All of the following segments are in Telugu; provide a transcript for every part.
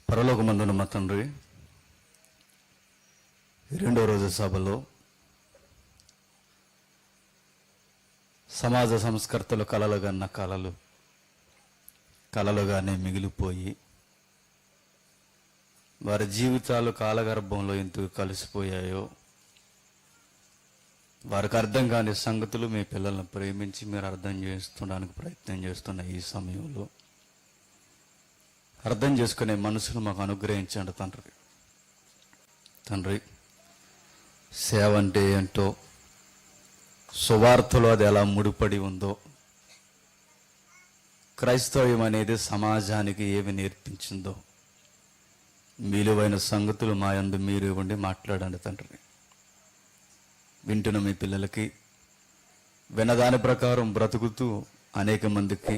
పరలోకమందున్న మా తండ్రి, రెండో రోజు సభలో సమాజ సంస్కర్తలు కలలుగన్న కలలుగానే మిగిలిపోయి వారి జీవితాలు కాలగర్భంలో ఎందుకు కలిసిపోయాయో, వారికి అర్థం కాని సంగతులు మీ పిల్లలను ప్రేమించి మీరు అర్థం చేస్తుండడానికి ప్రయత్నం చేస్తున్న ఈ సమయంలో అర్థం చేసుకునే మనసును మాకు అనుగ్రహించండి తండ్రి. సేవ అంటే ఏంటో, సువార్తలో అది ఎలా ముడిపడి ఉందో, క్రైస్తవ్యం అనేది సమాజానికి ఏమి నేర్పించిందో, విలువైన సంగతులు మా యందు మీరు ఇవ్వండి, మాట్లాడండి తండ్రి. వింటున్న మీ పిల్లలకి వినదాని ప్రకారం బ్రతుకుతూ అనేక మందికి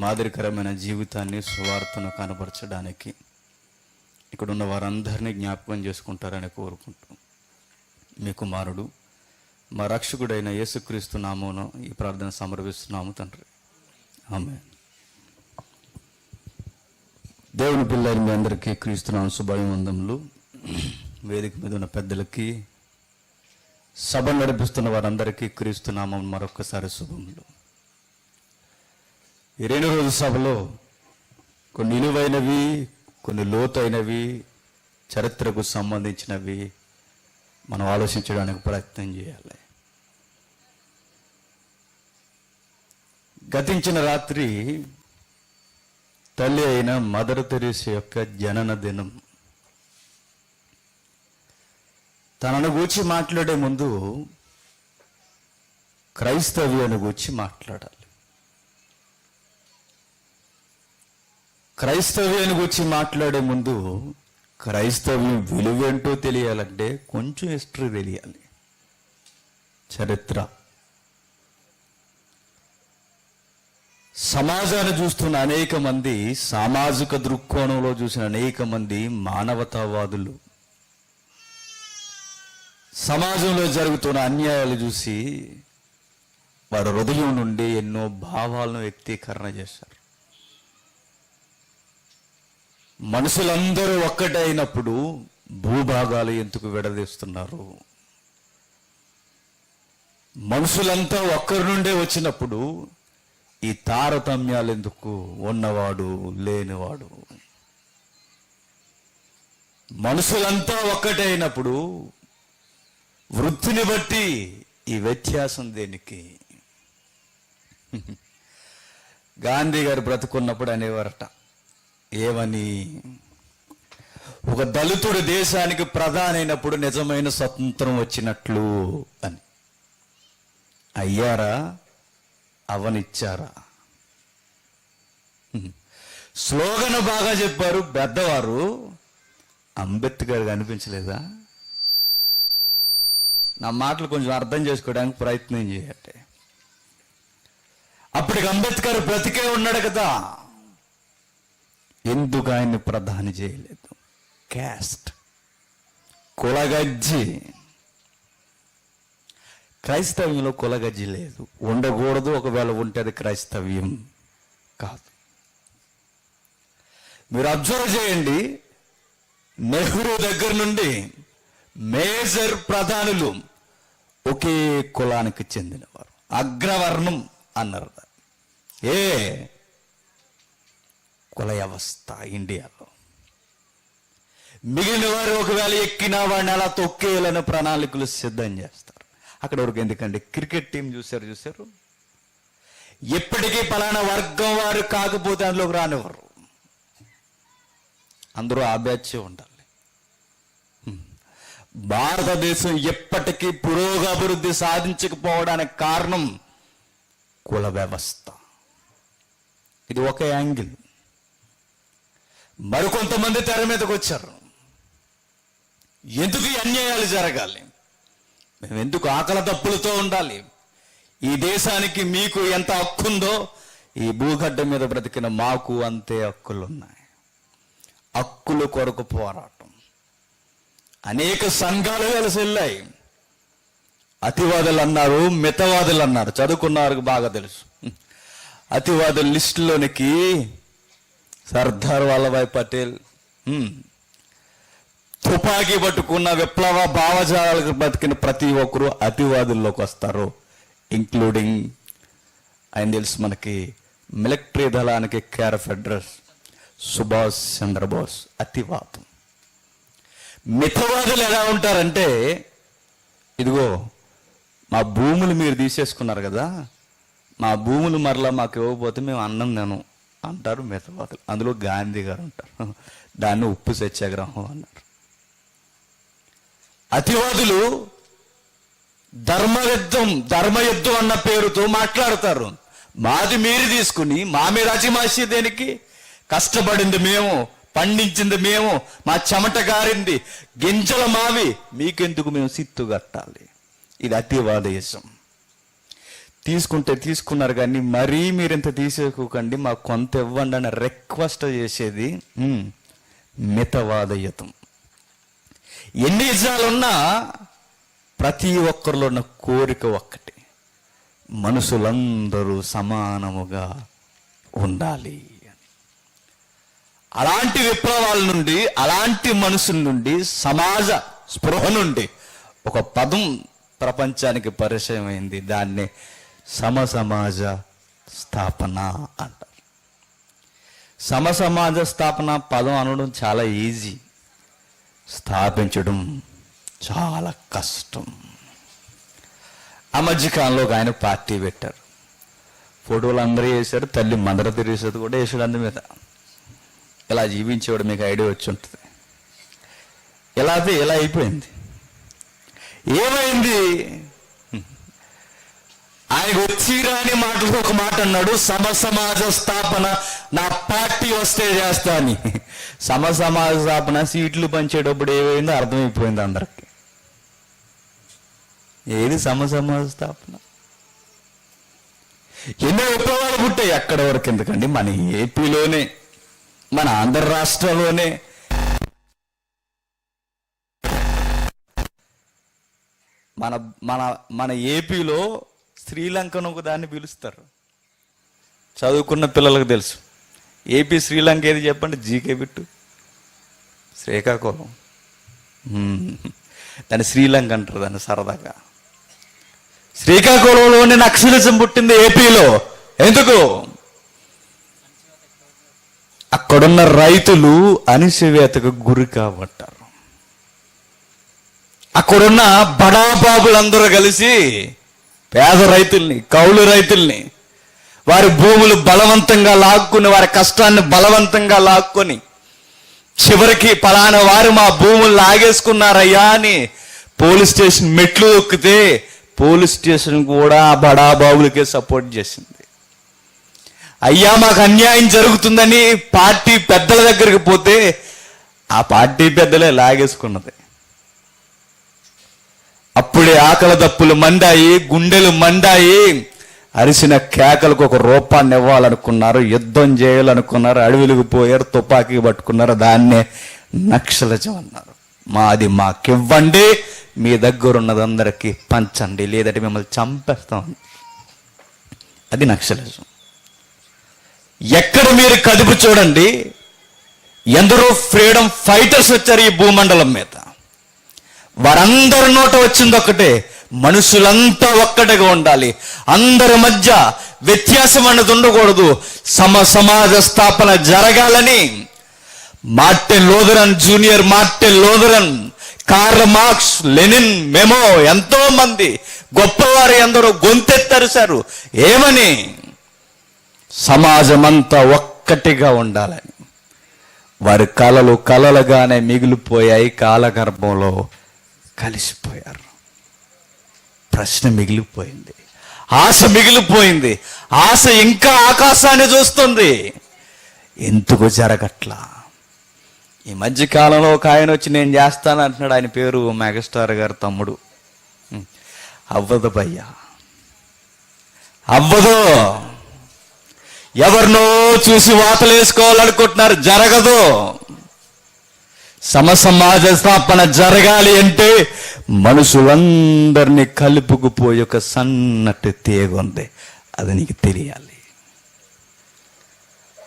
మాదిరికరమైన జీవితాన్ని, సువార్తను కనపరచడానికి ఇక్కడున్న వారందరినీ జ్ఞాపకం చేసుకుంటారని కోరుకుంటూ మీ కుమారుడు మా రక్షకుడైన యేసుక్రీస్తు నామమున ఈ ప్రార్థన సమర్పిస్తున్నాము తండ్రి, ఆమేన్. దేవుని పిల్లలు మీ అందరికీ క్రీస్తునామ శుభాభివందనములు. వేదిక మీద ఉన్న పెద్దలకి, సభ నడిపిస్తున్న వారందరికీ క్రీస్తునామం మరొకసారి శుభములు. ఈ రెండు రోజు సభలో కొన్ని విలువైనవి, కొన్ని లోతైనవి, చరిత్రకు సంబంధించినవి మనం ఆలోచించడానికి ప్రయత్నం చేయాలి. గతించిన రాత్రి తల్లి అయిన మదర్ తెరీసా యొక్క జనన దినం. తనను గూర్చి మాట్లాడే ముందు క్రైస్తవ్యాన్ని గూర్చి మాట్లాడాలి. క్రైస్తవ్యాన్ని గురించి మాట్లాడే ముందు క్రైస్తవ్యం విలువేంటో తెలియాలంటే కొంచెం హిస్టరీ తెలియాలి, చరిత్ర. సమాజాన్ని చూస్తున్న అనేక మంది, సామాజిక దృక్కోణంలో చూసిన అనేక మంది మానవతావాదులు సమాజంలో జరుగుతున్న అన్యాయాలు చూసి వారి హృదయం నుండి ఎన్నో భావాలను వ్యక్తీకరణ చేశారు. మనుషులందరూ ఒక్కటైనప్పుడు భూభాగాలు ఎందుకు విడదీస్తున్నారు? మనుషులంతా ఒక్కరి నుండే వచ్చినప్పుడు ఈ తారతమ్యాలు ఎందుకు? ఉన్నవాడు లేనివాడు. మనుషులంతా ఒక్కటైనప్పుడు వృత్తిని బట్టి ఈ వ్యత్యాసం దేనికి? గాంధీ గారు బ్రతుకున్నప్పుడు అనేవారట, ఏమని? ఒక దళితుడు దేశానికి ప్రధాని అయినప్పుడు నిజమైన స్వతంత్రం వచ్చినట్లు అని. అయ్యారా? అవనిచ్చారా? స్లోగన్ బాగా చెప్పారు పెద్దవారు. అంబేద్కర్ అనిపించలేదా? నా మాటలు కొంచెం అర్థం చేసుకోవడానికి ప్రయత్నం చేయండి. అప్పటికి అంబేద్కర్ బ్రతికే ఉన్నాడు కదా, ఎందుకు ఆయన్ని ప్రధాని చేయలేదు? క్యాస్ట్, కులగజ్జి. క్రైస్తవ్యంలో కులగజ్జి లేదు, ఉండకూడదు. ఒకవేళ ఉంటే అది క్రైస్తవ్యం కాదు. మీరు అబ్జర్వ్ చేయండి, నెహ్రూ దగ్గర నుండి మేజర్ ప్రధానులు ఒకే కులానికి చెందినవారు, అగ్రవర్ణం అన్నారు. ఏ కుల వ్యవస్థ ఇండియాలో. మిగిలిన వారు ఒకవేళ ఎక్కినా వాడిని అలా తొక్కేయాలని ప్రణాళికలు సిద్ధం చేస్తారు. అక్కడ వరకు ఎందుకండి? క్రికెట్ టీం చూశారు, ఎప్పటికీ పలానా వర్గం వారు కాకపోతే అందులోకి రానివ్వరు. అందరూ ఆ బ్యాచే ఉండాలి. భారతదేశం ఎప్పటికీ పురోగభివృద్ధి సాధించకపోవడానికి కారణం కుల వ్యవస్థ. ఇది ఒక యాంగిల్. మరికొంతమంది తెర మీదకి వచ్చారు. ఎందుకు ఈ అన్యాయాలు జరగాలి? మేము ఎందుకు ఆకలి తప్పులతో ఉండాలి? ఈ దేశానికి మీకు ఎంత హక్కుందో ఈ భూగడ్డ మీద బ్రతికిన మాకు అంతే హక్కులున్నాయి. హక్కుల కొరకు పోరాటం. అనేక సంఘాలు కలిసి వెళ్ళాయి. అతివాదులు అన్నారు, మితవాదులు అన్నారు. చదువుకున్న వారికి బాగా తెలుసు. అతివాదుల లిస్టులోనికి సర్దార్ వల్లభాయ్ పటేల్, తుపాకీ పట్టుకున్న విప్లవ భావజాలకు బతికిన ప్రతి ఒక్కరు అతివాదుల్లోకి వస్తారు. ఇంక్లూడింగ్ ఆయన తెలుసు మనకి మిలిటరీ దళానికి care of address Subhash Chandrabose. అతివాదం. మితవాదులు ఎలా ఉంటారంటే, ఇదిగో మా భూములు మీరు తీసేసుకున్నారు కదా, మా భూములు మరలా మాకు ఇవ్వకపోతే మేము అన్నం తినం అంటారు మితవాదులు. అందులో గాంధీ గారు ఉంటారు. దాన్ని ఉప్పు సత్యాగ్రహం అన్నారు. అతివాదులు ధర్మయుద్ధం అన్న పేరుతో మాట్లాడతారు. మాది మీరు తీసుకుని మా మీద అజిమాషి దేనికి? కష్టపడింది మేము, పండించింది మేము, మా చెమట గారింది, గింజల మావి, మీకెందుకు మేము సిత్తు కట్టాలి? ఇది అతివాదయసం. తీసుకుంటే తీసుకున్నారు కానీ మరీ మీరింత తీసేసుకోకండి, మాకు కొంత ఇవ్వండి అని రిక్వెస్ట్ చేసేది మితవాదయుతం. ఎన్ని నిజాలున్నా ప్రతి ఒక్కరిలో ఉన్న కోరిక ఒక్కటి, మనుషులందరూ సమానముగా ఉండాలి. అలాంటి విప్లవాల నుండి, అలాంటి మనుషుల నుండి, సమాజ స్పృహ నుండి ఒక పదం ప్రపంచానికి పరిచయం అయింది. దాన్ని సమసమాజ స్థాపన అంటారు. సమసమాజ స్థాపన పదం అనడం చాలా ఈజీ, స్థాపించడం చాలా కష్టం. ఆ మధ్యకాలంలో ఒక ఆయన పార్టీ పెట్టారు. ఫోటోలు అందరూ వేశారు, తల్లి మదర్ తెరీసాది కూడా వేసాడు అందు మీద. ఇలా జీవించేవాడు మీకు ఐడియా వచ్చి ఉంటుంది. ఇలా అయిపోయింది. ఏమైంది? ఆయన వచ్చి రాని మాటలు ఒక మాట అన్నాడు, సమసమాజ స్థాపన నా పార్టీ వస్తే చేస్తా అని. సమసమాజ స్థాపన సీట్లు పంచేటప్పుడు ఏమైందో అర్థమైపోయింది అందరికి. ఏది సమసమాజ స్థాపన? ఎన్నో విప్లవాలు పుట్టాయి. ఎక్కడ వరకు ఎందుకండి, మన ఏపీలోనే, మన ఆంధ్ర రాష్ట్రంలోనే మన మన మన ఏపీలో శ్రీలంకను ఒక దాన్ని పిలుస్తారు. చదువుకున్న పిల్లలకు తెలుసు. ఏపీ శ్రీలంక ఏది చెప్పండి? GK bit. శ్రీకాకుళం. దాన్ని శ్రీలంక అంటారు దాన్ని సరదాగా. శ్రీకాకుళంలోనే నక్సలిజం పుట్టింది ఏపీలో. ఎందుకు? అక్కడున్న రైతులు అణిచివేతకు గురి కాబట్టారు. అక్కడున్న బడాబాబులందరూ కలిసి పేద రైతుల్ని, కౌలు రైతుల్ని, వారి భూములు బలవంతంగా లాక్కుని, వారి కష్టాన్ని బలవంతంగా లాక్కొని, చివరికి పలానా వారు మా భూములు లాగేసుకున్నారయ్యా అని పోలీస్ స్టేషన్ మెట్లు దొక్కితే పోలీస్ స్టేషన్ కూడా ఆ బడాబాబులకే సపోర్ట్ చేసింది. అయ్యా మాకు అన్యాయం జరుగుతుందని పార్టీ పెద్దల దగ్గరికి పోతే ఆ పార్టీ పెద్దలే లాగేసుకున్నది. అప్పుడే ఆకలి దప్పులు మండాయి, గుండెలు మండాయి. అరిసిన కేకలకు ఒక రూపాన్ని ఇవ్వాలనుకున్నారు, యుద్ధం చేయాలనుకున్నారు, అడవులకు పోయారు, తుపాకీ పట్టుకున్నారు. దాన్నే నక్సలిజం అన్నారు. మాది మాకివ్వండి, మీ దగ్గర ఉన్నదందరికీ పంచండి, లేదంటే మిమ్మల్ని చంపేస్తాం. అది నక్సలిజం. ఎక్కడ మీరు కదుపు చూడండి, ఎందరో ఫ్రీడమ్ ఫైటర్స్ వచ్చారు ఈ భూమండలం మీద. వారందరి నోట వచ్చింది ఒకటే, మనుషులంతా ఒక్కటిగా ఉండాలి, అందరి మధ్య వ్యత్యాసం అన్నది ఉండకూడదు, సమాజ స్థాపన జరగాలని. Martin Lutheran, junior Martin Lutheran, Karl Marx, Lenin, మెమో, ఎంతో మంది గొప్పవారు ఎందరో గొంతెత్తరిశారు. ఏమని? సమాజమంతా ఒక్కటిగా ఉండాలని. వారి కలలు కలలుగానే మిగిలిపోయాయి, కాలగర్భంలో కలిసిపోయారు. ప్రశ్న మిగిలిపోయింది, ఆశ మిగిలిపోయింది. ఆశ ఇంకా ఆకాశాన్ని చూస్తుంది. ఎందుకు జరగట్లా? ఈ మధ్యకాలంలో ఒక ఆయన వచ్చి నేను చేస్తాను అంటున్నాడు. ఆయన పేరు మెగాస్టార్ గారి తమ్ముడు. అవ్వదు భయ్యా, అవ్వదు. ఎవరినో చూసి వాతలేసుకోవాలనుకుంటున్నారు, జరగదు. సమసమాజ స్థాపన జరగాలి అంటే మనుషులందరినీ కలుపుకుపోయి ఒక సన్నటి తీగ ఉంది. అది నీకు తెలియాలి.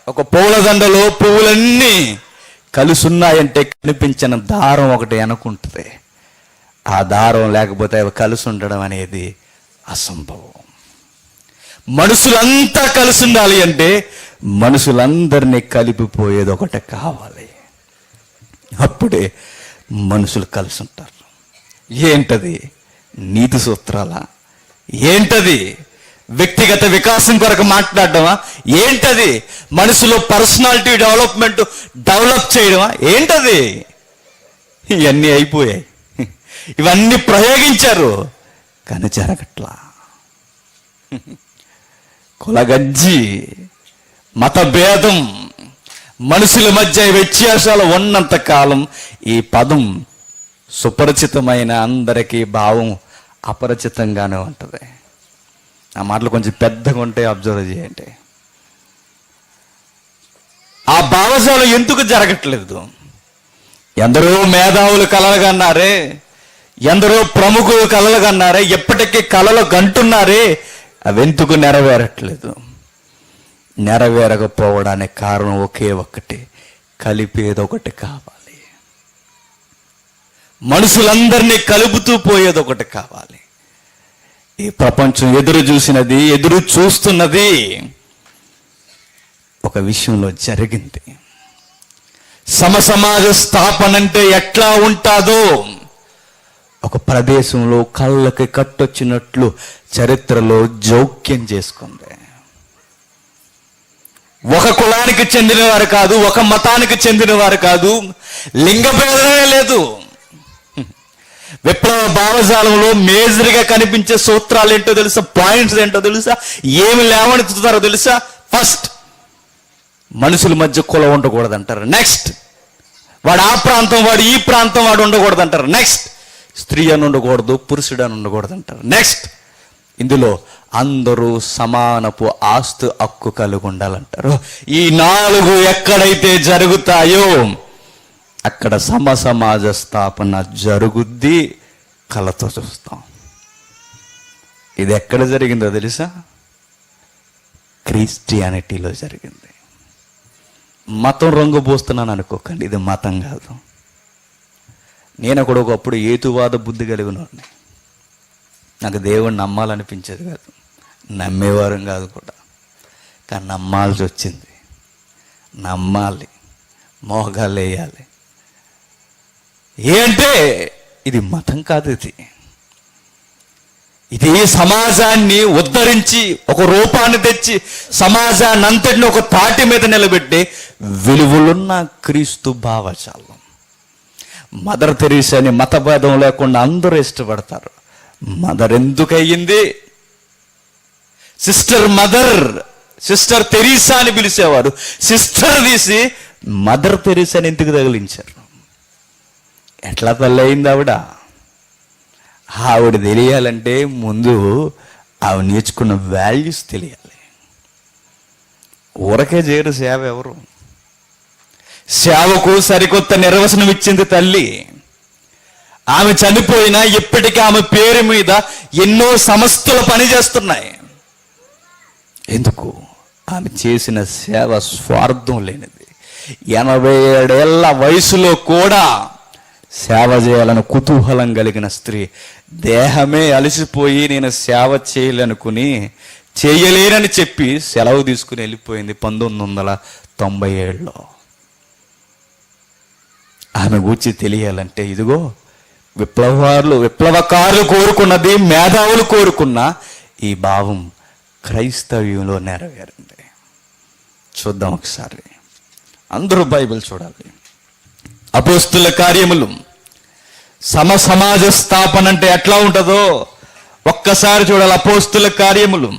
ఒక పూలదండలో పువ్వులన్నీ కలుసున్నాయంటే కనిపించిన దారం ఒకటి వెనకుంటుంది. ఆ దారం లేకపోతే అవి కలిసి ఉండడం అనేది అసంభవం. మనుషులంతా కలిసి ఉండాలి అంటే మనుషులందరినీ కలిపిపోయేది ఒకటి కావాలి. అప్పుడే మనుషులు కలిసి ఉంటారు. ఏంటది? నీతి సూత్రాలా? ఏంటది? వ్యక్తిగత వికాసం కొరకు మాట్లాడడమా? ఏంటది? మనుషులో పర్సనాలిటీ డెవలప్ చేయడమా? ఏంటది? ఇవన్నీ అయిపోయాయి. ఇవన్నీ ప్రయోగించారు కానీ జరగట్లా. కులగజ్జి, మతభేదం, మనుషుల మధ్య వ్యత్యాసాలు ఉన్నంత కాలం ఈ పదం సుపరిచితమైన అందరికీ భావం అపరిచితంగానే ఉంటుంది. ఆ మాటలు కొంచెం పెద్దగా ఉంటే అబ్జర్వ్ చేయండి. ఆ భావజాలం ఎందుకు జరగట్లేదు? ఎందరో మేధావులు కలలుగన్నారే, ఎందరో ప్రముఖులు కలలుగన్నారే, ఎప్పటికీ కలలు గంటున్నారే, అవెందుకు నెరవేరట్లేదు? నెరవేరకపోవడానికి కారణం ఒకే ఒక్కటి, కలిపేదొకటి కావాలి. మనుషులందరినీ కలుపుతూ పోయేదొకటి కావాలి. ఈ ప్రపంచం ఎదురు చూస్తున్నది ఒక విషయంలో జరిగింది. సమసమాజ స్థాపన అంటే ఎట్లా ఉంటాదో ఒక ప్రదేశంలో కళ్ళకి కట్టొచ్చినట్లు చరిత్రలో జోక్యం చేసుకుంది. ఒక కులానికి చెందినవారు కాదు, ఒక మతానికి చెందినవారు కాదు, లింగభేదమే లేదు. విప్లవ భావజాలంలో మేజర్గా కనిపించే సూత్రాలు ఏంటో తెలుసా? పాయింట్స్ ఏంటో తెలుసా? ఏమి లేవనెత్తుతారో తెలుసా? ఫస్ట్, మనుషుల మధ్య కులం ఉండకూడదంటారు. నెక్స్ట్, వాడు ఆ ప్రాంతం, వాడు ఈ ప్రాంతం, వాడు ఉండకూడదంటారు. నెక్స్ట్, స్త్రీ అని ఉండకూడదు, పురుషుడు అని ఉండకూడదు అంటారు. నెక్స్ట్, ఇందులో అందరూ సమానపు ఆస్తు హక్కు కలిగి ఉండాలంటారు. ఈ 4 ఎక్కడైతే జరుగుతాయో అక్కడ సమసమాజ స్థాపన జరుగుద్ది. కళ్ళతో చూస్తాం. ఇది ఎక్కడ జరిగిందో తెలుసా? క్రిస్టియానిటీలో జరిగింది. మతం రంగు పోస్తున్నాను అనుకోకండి, ఇది మతం కాదు. నేను కూడా ఒకప్పుడు హేతువాద బుద్ధి కలిగినవాడిని. నాకు దేవుణ్ణి నమ్మాలనిపించేది కాదు, నమ్మేవారం కాదు కూడా. కానీ నమ్మాల్సి వచ్చింది. నమ్మాలి, మోగాలు వేయాలి. ఏంటే ఇది మతం కాదు, ఇది సమాజాన్ని ఉద్ధరించి ఒక రూపాన్ని తెచ్చి సమాజాన్ని అంతటిని ఒక తాటి మీద నిలబెట్టి విలువలున్న క్రీస్తు భావజాలం. మదర్ తెరీసాని మతభేదం లేకుండా అందరూ ఇష్టపడతారు. మదర్ ఎందుకు అయ్యింది? సిస్టర్ తెరీసా అని పిలిచేవారు. సిస్టర్ తీసి మదర్ తెరీసాని ఎందుకు తగిలించారు? ఎట్లా తల్లి అయింది ఆవిడ? ఆవిడ తెలియాలంటే ముందు ఆవిడ నేర్చుకున్న వాల్యూస్ తెలియాలి. ఊరకే చేయరు సేవ ఎవరు. సేవకు సరికొత్త నిర్వచనం ఇచ్చింది తల్లి. ఆమె చనిపోయినా ఇప్పటికీ ఆమె పేరు మీద ఎన్నో సంస్థలు పనిచేస్తున్నాయి. ఎందుకు? ఆమె చేసిన సేవ స్వార్థం లేనిది. 87 ఏళ్ల వయసులో కూడా సేవ చేయాలని కుతూహలం కలిగిన స్త్రీ. దేహమే అలసిపోయి నేను సేవ చేయలేనని చెప్పి సెలవు తీసుకుని వెళ్ళిపోయింది 1997లో. ఆమె గూర్చి తెలియాలంటే ఇదిగో విప్లవకారులు కోరుకున్నది, మేధావులు కోరుకున్న ఈ భావం క్రైస్తవ్యంలో నెరవేరింది. చూద్దాం ఒకసారి. అందరూ బైబిల్ చూడాలి. అపోస్తుల కార్యములు సమసమాజ స్థాపన అంటే ఎట్లా ఉంటుందో ఒక్కసారి చూడాలి. అపోస్తుల కార్యములు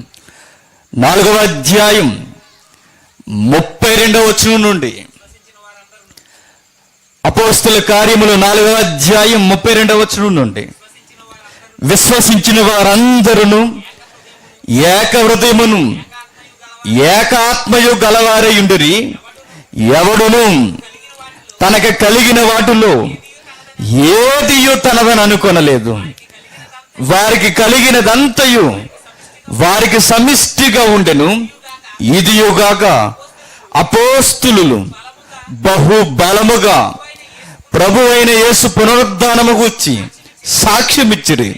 4వ అధ్యాయం 32వ వచనం నుండి. అపోస్తుల కార్యములు 4వ అధ్యాయం 32వ వచనం నుండి. విశ్వసించిన వారందరూ ఏక హృదయమును ఏక ఆత్మయు గలవారై ఉండిరి. ఎవడును తనకు కలిగిన వాటిలో ఏదియు తనదని అనుకొనలేదు. వారికి కలిగినదంతయు వారికి సమిష్టిగా ఉండెను. ఇదియుగాక అపోస్తులు బహుబలముగా ప్రభువైన యేసు పునరుద్ధానము గూర్చి సాక్ష్యమిచ్చిరి.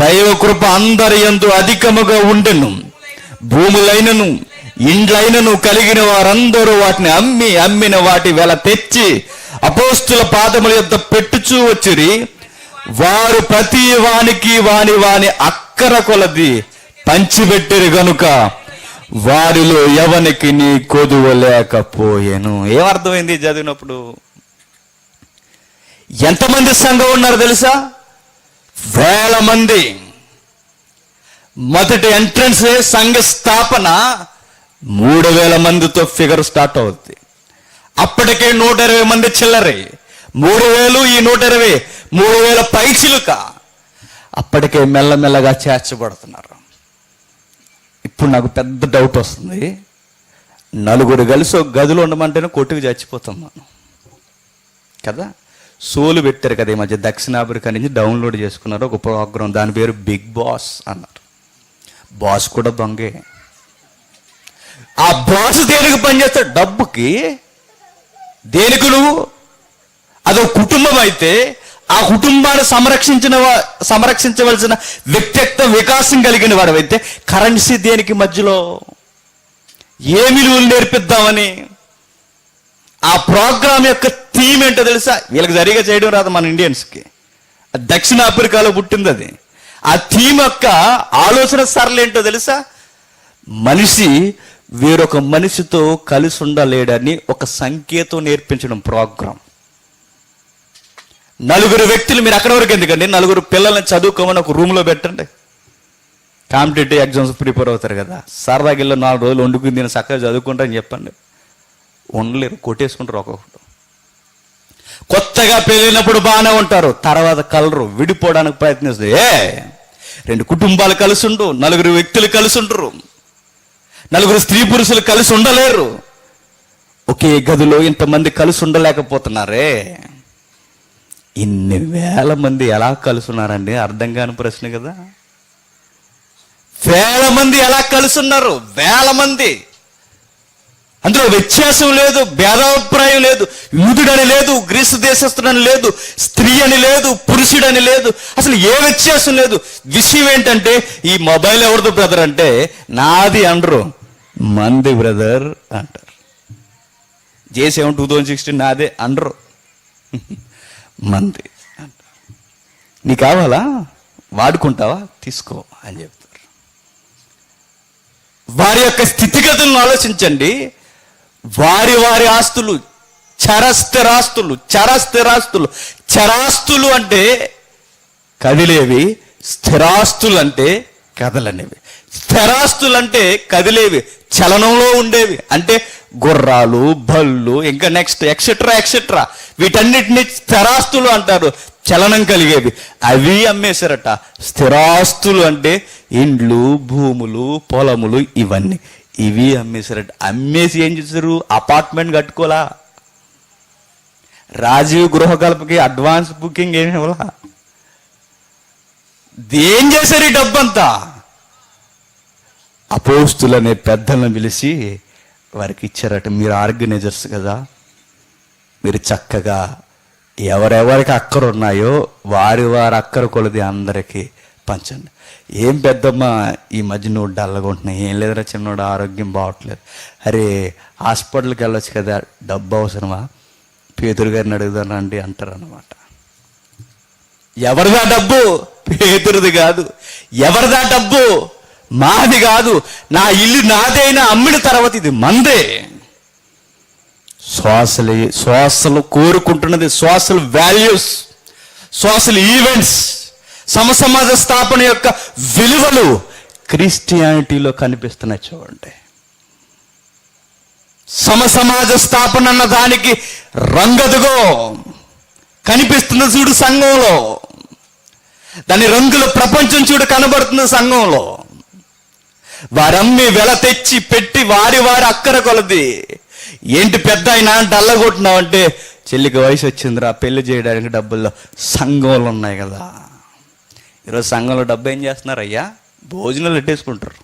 దైవ కృప అందరి యందు అధికముగా ఉండెను. భూములైనను ఇండ్లైనను కలిగిన వారందరూ వాటిని అమ్మిన వాటి వెల తెచ్చి అపోస్తుల పాదముల యొద్ద పెట్టుచూ వచ్చిరి. వారు ప్రతి వానికి వాని అక్కర కొలది పంచిపెట్టిరి గనుక వారిలో ఎవనికి నీ కొదువలేకపోయెను. ఏమర్థమైంది చదివినప్పుడు? ఎంతమంది సంఘం ఉన్నారు తెలుసా? వేల మంది. మొదటి ఎంట్రన్స్ సంఘ స్థాపన 3000 మందితో ఫిగర్ స్టార్ట్ అవుతుంది. అప్పటికే 120 మంది చిల్లరే. 3000 ఈ 120 3000 పైచిలుక. అప్పటికే మెల్లమెల్లగా చేర్చబడుతున్నారు. ఇప్పుడు నాకు పెద్ద డౌట్ వస్తుంది. నలుగురు కలిసి ఒక గదిలో ఉండమంటేనే కొట్టుకు చచ్చిపోతాం మనం కదా. సోలు పెట్టారు కదా ఈ మధ్య, దక్షిణాఫ్రికా నుంచి డౌన్లోడ్ చేసుకున్నారు ఒక ప్రోగ్రాం, దాని పేరు బిగ్ బాస్ అన్నారు. బాస్ కూడా దొంగే. ఆ బాస్ దేనికి పనిచేస్తాడు? డబ్బుకి. దేనికి? నువ్వు అదో కుటుంబం అయితే ఆ కుటుంబాన్ని సంరక్షించవలసిన వ్యక్తిత్వ వికాసం కలిగిన వాడవైతే కరెన్సీ దేనికి మధ్యలో? ఏ విలువలు నేర్పిద్దామని. ఆ ప్రోగ్రాం యొక్క థీమ్ ఏంటో తెలుసా? వీళ్ళకి సరిగా చేయడం రాదు మన ఇండియన్స్కి. దక్షిణాఫ్రికాలో పుట్టింది అది. ఆ థీమ్ యొక్క ఆలోచన సరళి ఏంటో తెలుసా? మనిషి వేరొక మనిషితో కలిసి ఉండలేడని ఒక సంకేతం నేర్పించడం ప్రోగ్రాం. నలుగురు వ్యక్తులు, మీరు అక్కడ వరకు ఎందుకండి, నలుగురు పిల్లల్ని చదువుకోమని ఒక రూమ్లో పెట్టండి. కాంపిటేటివ్ ఎగ్జామ్స్ ప్రిపేర్ అవుతారు కదా, సరదాగా 4 రోజులు వండుకుని నేను చక్కగా చదువుకుంటారని చెప్పండి. ఉండలేరు, కొట్టేసుకుంటారు. ఒక్కొక్కటి కొత్తగా పెళ్ళినప్పుడు బాగానే ఉంటారు, తర్వాత కలరు, విడిపోవడానికి ప్రయత్నిస్తారు. 2 కుటుంబాలు కలిసి ఉండు, 4 వ్యక్తులు కలిసి ఉండరు, 4 స్త్రీ పురుషులు కలిసి ఉండలేరు. ఒకే గదిలో ఇంతమంది కలిసి ఉండలేకపోతున్నారే. ఇన్ని వేల మంది ఎలా కలిసి ఉన్నారండి? అర్థం కాని ప్రశ్న కదా. వేల మంది ఎలా కలిసి ఉన్నారు? వేల మంది. అందులో వ్యత్యాసం లేదు, భేదాభిప్రాయం లేదు, యూదుడని లేదు, గ్రీసు దేశస్థుడని లేదు, స్త్రీ అని లేదు, పురుషుడని లేదు, అసలు ఏ వ్యత్యాసం లేదు. విషయం ఏంటంటే, ఈ మొబైల్ ఎవరిది బ్రదర్ అంటే నాది అనరు, మంది బ్రదర్ అంటారు. J7 2016 నాదే అనరు, మంది అంటారు. నీ కావాలా, వాడుకుంటావా, తీసుకో అని చెప్తారు. వారి యొక్క స్థితిగతులను ఆలోచించండి. వారి ఆస్తులు చరస్థిరాస్తులు. చరాస్తులు అంటే కదిలేవి, స్థిరాస్తులు అంటే కదలనేవి. స్థిరాస్తులు అంటే కదిలేవి, చలనంలో ఉండేవి. అంటే గుర్రాలు, బళ్ళు, ఇంకా నెక్స్ట్ ఎక్సెట్రా వీటన్నిటిని స్థిరాస్తులు అంటారు, చలనం కలిగేవి. అవి అమ్మేశారట. స్థిరాస్తులు అంటే ఇండ్లు, భూములు, పొలములు, ఇవి అమ్మేశారట. అమ్మేసి ఏం చేశారు? అపార్ట్మెంట్ కట్టుకోలా, రాజీవ్ గృహకల్పకి అడ్వాన్స్ బుకింగ్ ఏమి ఇవ్వాలా. ఏం చేశారు ఈ డబ్బంతా? అపోస్తులు అనే పెద్దలను పిలిచి వారికి ఇచ్చారట. మీరు ఆర్గనైజర్స్ కదా, మీరు చక్కగా ఎవరెవరికి అక్కర ఉన్నాయో వారి అక్కర కొలది అందరికీ పంచండి. ఏం పెద్దమ్మ ఈ మధ్య నువ్వు డల్లగా ఉంటున్నాయి? ఏం లేదురా చిన్నోడు, ఆరోగ్యం బాగట్లేదు. అరే హాస్పిటల్కి వెళ్ళొచ్చు కదా, డబ్బు అవసరమా? పేతురు గారిని అడుగుదాను అండి అంటారు అన్నమాట. ఎవరిదా డబ్బు? పేతురుది కాదు. ఎవరిదా డబ్బు? మాది కాదు. నా ఇల్లు నాదైనా అమ్మిన తర్వాత ఇది మందే. శ్వాసలు కోరుకుంటున్నది, సోషల్ వాల్యూస్, సోషల్ ఈవెంట్స్, సమసమాజ స్థాపన యొక్క విలువలు క్రిస్టియానిటీలో కనిపిస్తున్నాయి. చూడండి, సమసమాజ స్థాపన అన్న దానికి రంగదుగో కనిపిస్తుంది చూడు సంఘంలో. దాని రంగుల ప్రపంచం చూడు కనబడుతుంది సంఘంలో. వారమ్మి వెల తెచ్చి పెట్టి వారి అక్కర కొలది. ఏంటి పెద్ద అయినా డల్లగొట్టినావంటే చెల్లికి వయసు వచ్చిందిరా, పెళ్లి చేయడానికి డబ్బుల్లో సంఘంలో ఉన్నాయి కదా. ఈరోజు సంఘంలో డబ్బు ఏం చేస్తున్నారు అయ్యా? భోజనాలు పెట్టేసుకుంటారు.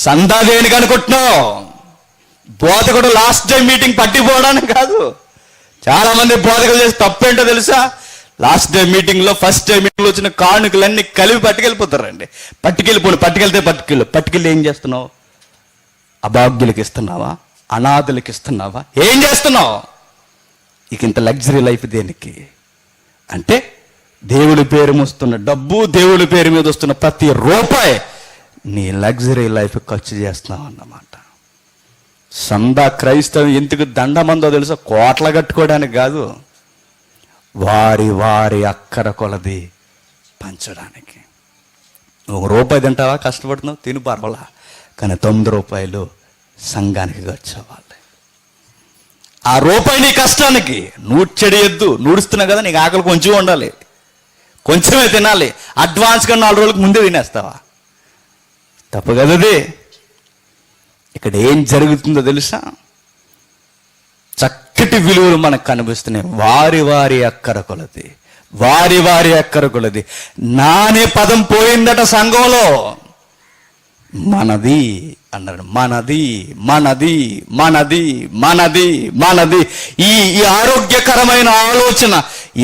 సందా దేనికి అనుకుంటున్నావు? బోధకుడు లాస్ట్ టైం మీటింగ్ పట్టిపోవడానికి కాదు. చాలా మంది బోధకులు చేసి తప్పేంటో తెలుసా? లాస్ట్ డే మీటింగ్లో, ఫస్ట్ డే మీటింగ్లో వచ్చిన కానుకలన్నీ కలిపి పట్టుకెళ్ళిపోతారండి. పట్టుకెళ్ళి ఏం చేస్తున్నావు? అభాగ్యులకి ఇస్తున్నావా? అనాథులకి ఇస్తున్నావా? ఏం చేస్తున్నావు? ఇక ఇంత లగ్జరీ లైఫ్ దేనికి? అంటే దేవుడి పేరు మోస్తున్న డబ్బు, దేవుడి పేరు మీద వస్తున్న ప్రతి రూపాయి నీ లగ్జరీ లైఫ్ ఖర్చు చేస్తున్నావు అన్నమాట. సందా క్రైస్తవం ఎందుకు దండమందో తెలుసా? కోట్ల కట్టుకోవడానికి కాదు, వారి వారి అక్కర కొలది పంచడానికి. ₹1 తింటావా? కష్టపడుతున్నావు, తిను పర్వాలా, కానీ ₹9 సంఘానికి ఖర్చు అవ్వాలి. ఆ రూపాయి నీ కష్టానికి. చెడియొద్దు, నూడుస్తున్నావు కదా, నీకు ఆకలి కొంచెం ఉండాలి, కొంచెమే తినాలి. అడ్వాన్స్గా 4 రోజులకు ముందే తినేస్తావా? తప్పు కదది. ఇక్కడ ఏం జరుగుతుందో తెలుసా? చక్కటి విలువలు మనకు కనిపిస్తున్నాయి. వారి వారి అక్కర కొలది, వారి వారి అక్కర కొలది. నానే పదం పోయిందట సంఘంలో. మనది అన్నాడు. మనది మనది మనది మనది మనది. ఈ ఆరోగ్యకరమైన ఆలోచన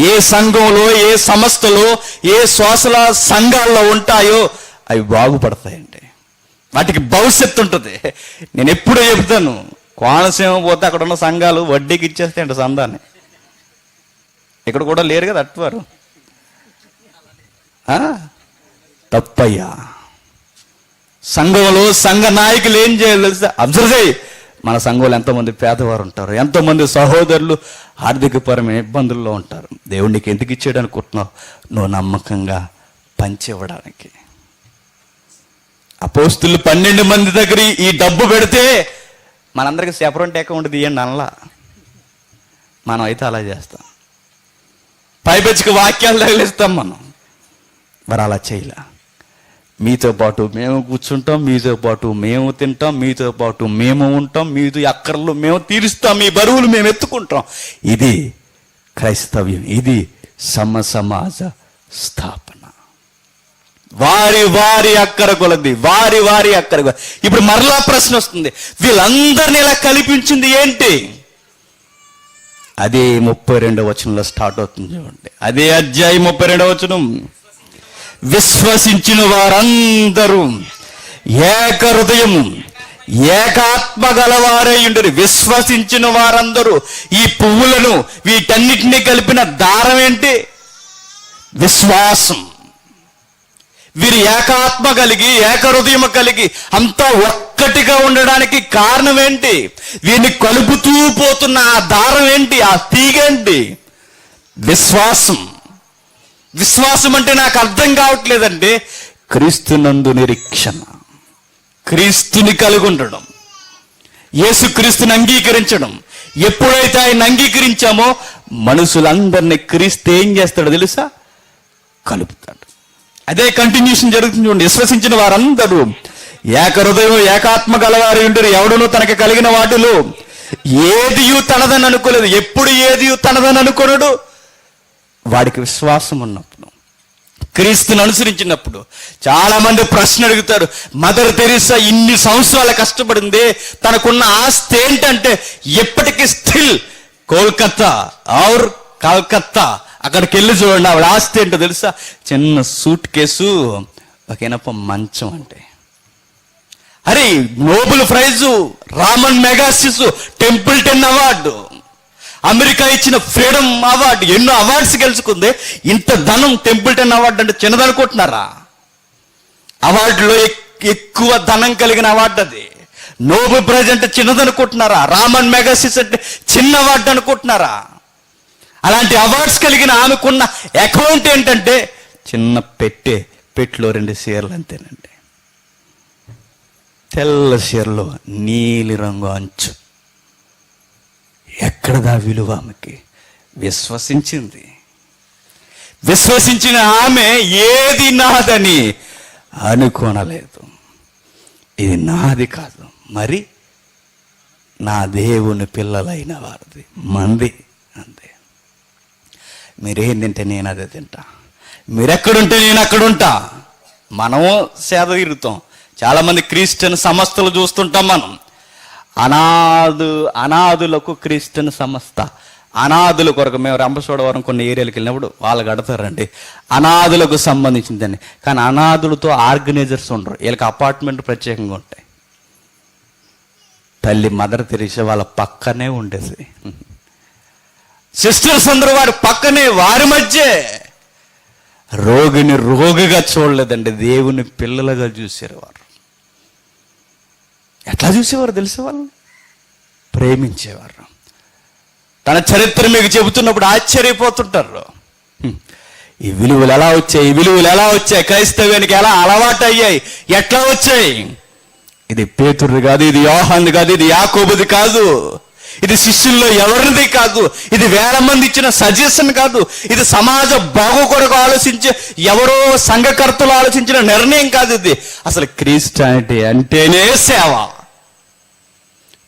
ఏ సంఘంలో, ఏ సంస్థలో, ఏ శ్వాసల సంఘాల్లో ఉంటాయో అవి బాగుపడతాయండి. వాటికి భవిష్యత్తు ఉంటుంది. నేను ఎప్పుడూ చెప్తాను, కోనసీమ పోతే అక్కడ ఉన్న సంఘాలు వడ్డీకి ఇచ్చేస్తాయంట సందాన్ని. ఇక్కడ కూడా లేరు కదా అట్వారు. తప్పయ్యా. సంఘంలో సంఘ నాయకులు ఏం చేయాలి తెలుసా? అబ్జర్వ్ చేయి. మన సంఘంలో ఎంతోమంది పేదవారు ఉంటారు, ఎంతోమంది సహోదరులు ఆర్థికపరమైన ఇబ్బందుల్లో ఉంటారు. దేవుడికి ఎందుకు ఇచ్చాడు అనుకుంటున్నావు? నువ్వు నమ్మకంగా పంచివ్వడానికి. అపోస్తులు 12 మంది దగ్గర ఈ డబ్బు పెడితే మనందరికీ సెపరేట్ అకౌంట్ తీయండి అనలా. మనం అయితే అలా చేస్తాం, పైపెచ్చుకు వాక్యాలు తగిలిస్తాం మనం. మరి అలా చేయలే. మీతో పాటు మేము కూర్చుంటాం, మీతో పాటు మేము తింటాం, మీతో పాటు మేము ఉంటాం, మీతో అక్కర్లు మేము తీరుస్తాం, మీ బరువులు మేము ఎత్తుకుంటాం. ఇది క్రైస్తవ్యం, ఇది సమాజ స్థాపన. వారి వారి అక్కర కొలది, వారి వారి అక్కర కొలది. ఇప్పుడు మరలా ప్రశ్న వస్తుంది, వీళ్ళందరినీ ఇలా కల్పించింది ఏంటి? అదే 32వ వచనంలో స్టార్ట్ అవుతుంది చూడండి. అదే అధ్యాయం 32వ వచనం. విశ్వసించిన వారందరూ ఏక హృదయము ఏకాత్మ గలవారై ఉండరు. విశ్వసించిన వారందరూ. ఈ పువ్వులను వీటన్నిటినీ కలిపిన దారం ఏంటి? విశ్వాసం. వీరు ఏకాత్మ కలిగి, ఏక హృదయం కలిగి అంతా ఒక్కటిగా ఉండడానికి కారణం ఏంటి? వీరిని కలుపుతూ పోతున్న ఆ దారం ఏంటి? ఆ తీగేంటి? విశ్వాసం. విశ్వాసం అంటే నాకు అర్థం కావట్లేదండి. క్రీస్తునందు నిరీక్షణ, క్రీస్తుని కలిగి ఉండడం, యేసుక్రీస్తుని అంగీకరించడం. ఎప్పుడైతే ఆయన అంగీకరించామో మనుషులందరినీ క్రీస్తు ఏం చేస్తాడో తెలుసా? కలుపుతాడు. అదే కంటిన్యూషన్ జరుగుతుంది చూడండి. విశ్వసించిన వారందరూ ఏక హృదయం ఏకాత్మ గలవారు ఉండరు. ఎవడునూ తనకి కలిగిన వాటిలో ఏదియు తనదని అనుకోలేదు. ఎప్పుడు ఏదియు తనదని అనుకోనడు? వాడికి విశ్వాసం ఉన్నప్పుడు, క్రీస్తుని అనుసరించినప్పుడు. చాలా మంది ప్రశ్న అడుగుతారు, మదర్ తెరీసా ఇన్ని సంవత్సరాలు కష్టపడింది, తనకున్న ఆస్తి ఏంటంటే ఎప్పటికీ స్టిల్ కోల్కతా ఆర్ కలకత్తా. అక్కడికి వెళ్ళి చూడండి, ఆవిడ ఆస్తి ఏంటో తెలుసా? చిన్న సూట్ కేసు, ఒక ఇనప మంచం. అంటే అరే, Nobel prize, Ramon Magsaysay, Templeton award, America ఇచ్చిన ఫ్రీడమ్ అవార్డు, ఎన్నో అవార్డ్స్ గెలుచుకుంది. ఇంత ధనం టెంపుల్టన్ అవార్డు అంటే చిన్నదనుకుంటున్నారా? అవార్డులో ఎక్కువ ధనం కలిగిన అవార్డు అది. నోబెల్ ప్రైజ్ అంటే చిన్నదనుకుంటున్నారా? రామన్ మెగాసిస్ అంటే చిన్న అవార్డు అనుకుంటున్నారా? అలాంటి అవార్డ్స్ కలిగిన ఆమెకున్న అకౌంట్ ఏంటంటే చిన్న పెట్టెలో 2 షేర్లు అంతేనండి. తెల్ల షేర్లో నీలి రంగు అంచు. ఎక్కడదా విలువ ఆమెకి? విశ్వసించింది. విశ్వసించిన ఆమె ఏది నాదని అనుకోనలేదు. ఇది నాది కాదు, మరి నా దేవుని పిల్లలైన వారిది, మంది. అంతే. మీరేం తింటే నేను అదే తింటా, మీరెక్కడుంటే నేను అక్కడుంటా. మనము సేద తీరుతాం. చాలామంది క్రిస్టియన్ సంస్థలు చూస్తుంటాం మనం. అనాథులకు క్రిస్టియన్ సంస్థ. అనాథుల కొరకు మేము రంపచోడవరం కొన్ని ఏరియాలకు వెళ్ళినప్పుడు వాళ్ళు కడతారండి, అనాథులకు సంబంధించిందని. కానీ అనాథులతో ఆర్గనైజర్స్ ఉండరు, వీళ్ళకి అపార్ట్మెంట్ ప్రత్యేకంగా ఉంటాయి. తల్లి మదర్ తెరీసా వాళ్ళ పక్కనే ఉండేది. సిస్టర్స్ అందరూ వారి పక్కనే, వారి మధ్య. రోగిని రోగిగా చూడలేదండి, దేవుని పిల్లలుగా చూసేవారు. ఎట్లా చూసేవారు తెలుసు? వాళ్ళు ప్రేమించేవారు. తన చరిత్ర మీకు చెబుతున్నప్పుడు ఆశ్చర్యపోతుంటారు. ఈ విలువలు ఎలా వచ్చాయి, ఈ విలువలు ఎలా వచ్చాయి, క్రైస్తవ్యానికి ఎలా అలవాటు అయ్యాయి, ఎట్లా వచ్చాయి? ఇది పేతురుది కాదు, ఇది యోహానుది కాదు, ఇది యాకోబుది కాదు, ఇది శిష్యుల్లో ఎవరిది కాదు, ఇది వేల మంది ఇచ్చిన సజెషన్ కాదు, ఇది సమాజ బాగు కొరకు ఆలోచించే ఎవరో సంఘకర్తలు ఆలోచించిన నిర్ణయం కాదు. ఇది అసలు క్రిస్టియానిటీ అంటేనే సేవ.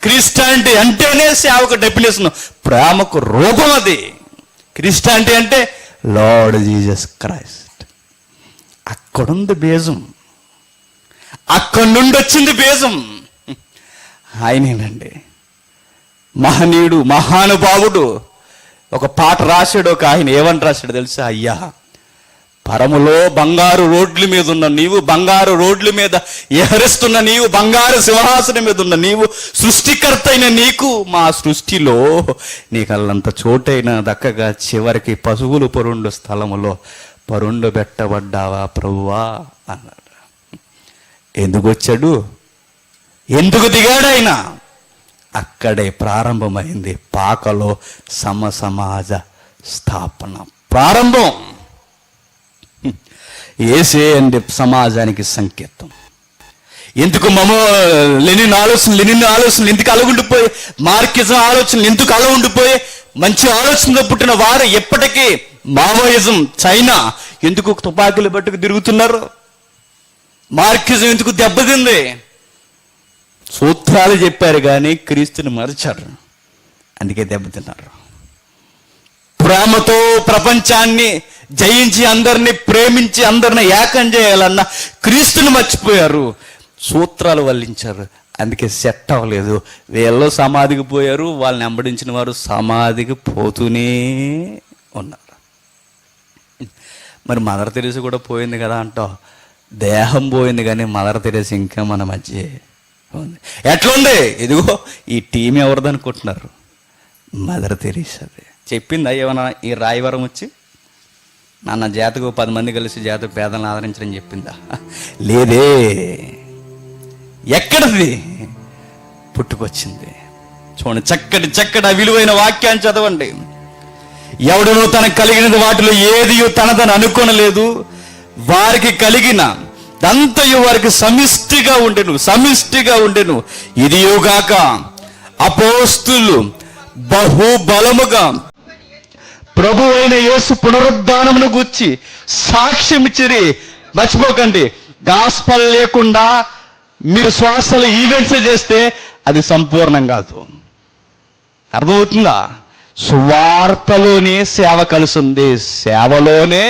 క్రిస్టియానిటీ అంటేనే సేవకు డెఫినేషన్, ప్రేమకు రూపం అది. క్రిస్టియానిటీ అంటే లార్డ్ జీసస్ క్రైస్ట్. అక్కడుంది బేజం, అక్కడి నుండి వచ్చింది బేజం. ఆయనేనండి మహనీయుడు, మహానుభావుడు. ఒక పాట రాశాడు ఒక ఆయన. ఏమని రాశాడు తెలుసా? అయ్యా, పరములో బంగారు రోడ్ల మీద ఉన్న నీవు, బంగారు రోడ్ల మీద ఎహరిస్తున్న నీవు, బంగారు సింహాసనం మీద ఉన్న నీవు, సృష్టికర్త అయిన నీకు మా సృష్టిలో నీకల్లంత చోటైన దక్కగా చివరికి పశువులు పరుండు స్థలములో పరుండు పెట్టబడ్డావా ప్రభువా అన్నాడు. ఎందుకు వచ్చాడు? ఎందుకు దిగాడు ఆయన? అక్కడే ప్రారంభమైంది పాకలో సమాజ స్థాపన. ప్రారంభం యేసే అంటే సమాజానికి సంకేతం. ఎందుకు లెనిన్ ఆలోచనలు ఎందుకు అలగుండిపోయి, మార్కిజం ఆలోచనలు ఎందుకు అలగుండిపోయి, మంచి ఆలోచనతో పుట్టిన వారు ఎప్పటికీ మావోయిజం, చైనా ఎందుకు తుపాకీలు పట్టుకు తిరుగుతున్నారు? మార్కిజం ఎందుకు దెబ్బతింది? సూత్రాలు చెప్పారు కానీ క్రీస్తుని మరచారు, అందుకే దెబ్బతిన్నారు. ప్రేమతో ప్రపంచాన్ని జయించి అందరినీ ప్రేమించి అందరిని ఏకం చేయాలన్న క్రీస్తుని మర్చిపోయారు, సూత్రాలు వల్లించారు, అందుకే సెట్ అవ్వలేదు. వీళ్ళు సమాధికి పోయారు, వాళ్ళని వెంబడించిన వారు సమాధికి పోతూనే ఉన్నారు. మరి మదర్ తెరీసా కూడా పోయింది కదా అంటావు. దేహం పోయింది కానీ మదర్ తెరీసా ఇంకా మన మధ్య ఉంది. ఎట్లుంది? ఇదిగో ఈ టీం ఎవరిది అనుకుంటున్నారు? మదర్ తెరీసాది. చెప్పిందా ఏమన్నా ఈ రాయవరం వచ్చి నాన్న జాతకు 10 మంది కలిసి జాతకు పేదలను ఆదరించడం చెప్పిందా? లేదే. ఎక్కడిది? పుట్టుకొచ్చింది. చూడండి, చక్కటి విలువైన వాక్యాన్ని చదవండి. ఎవడనో తనకు కలిగినది వాటిలో ఏది తనదని అనుకోనలేదు, వారికి కలిగిన దంతయు వారికి సమిష్టిగా ఉండెను. ఇదియోగాక అపోస్తులు బహుబలముగా ప్రభు అయిన యేసు పునరుద్ధానమును గూర్చి సాక్ష్యం ఇచ్చిరి. మర్చిపోకండి, గాస్పల్ లేకుండా మీరు శ్వాసలు ఈవెంట్స్ చేస్తే అది సంపూర్ణం కాదు. అర్థమవుతుందా? సువార్తలోనే సేవ కలుస్తుంది, సేవలోనే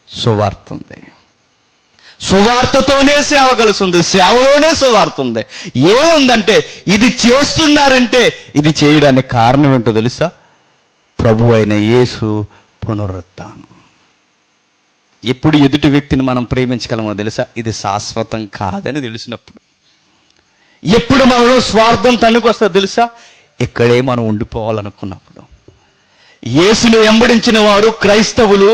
సువార్త ఉంది. సువార్తతోనే సేవ కలుస్తుంది, సేవలోనే సువార్త ఉంది. ఏముందంటే ఇది చేస్తున్నారంటే ఇది చేయడానికి కారణం ఏంటో తెలుసా? ప్రభు అయిన యేసు పునరుత్థానం. ఎప్పుడు ఎదుటి వ్యక్తిని మనం ప్రేమించగలమో తెలుసా? ఇది శాశ్వతం కాదని తెలిసినప్పుడు. ఎప్పుడు మనలో స్వార్థం తన్నుకొస్తా తెలుసా? ఇక్కడే మనం ఉండిపోవాలనుకున్నప్పుడు. యేసును వెంబడించిన వారు క్రైస్తవులు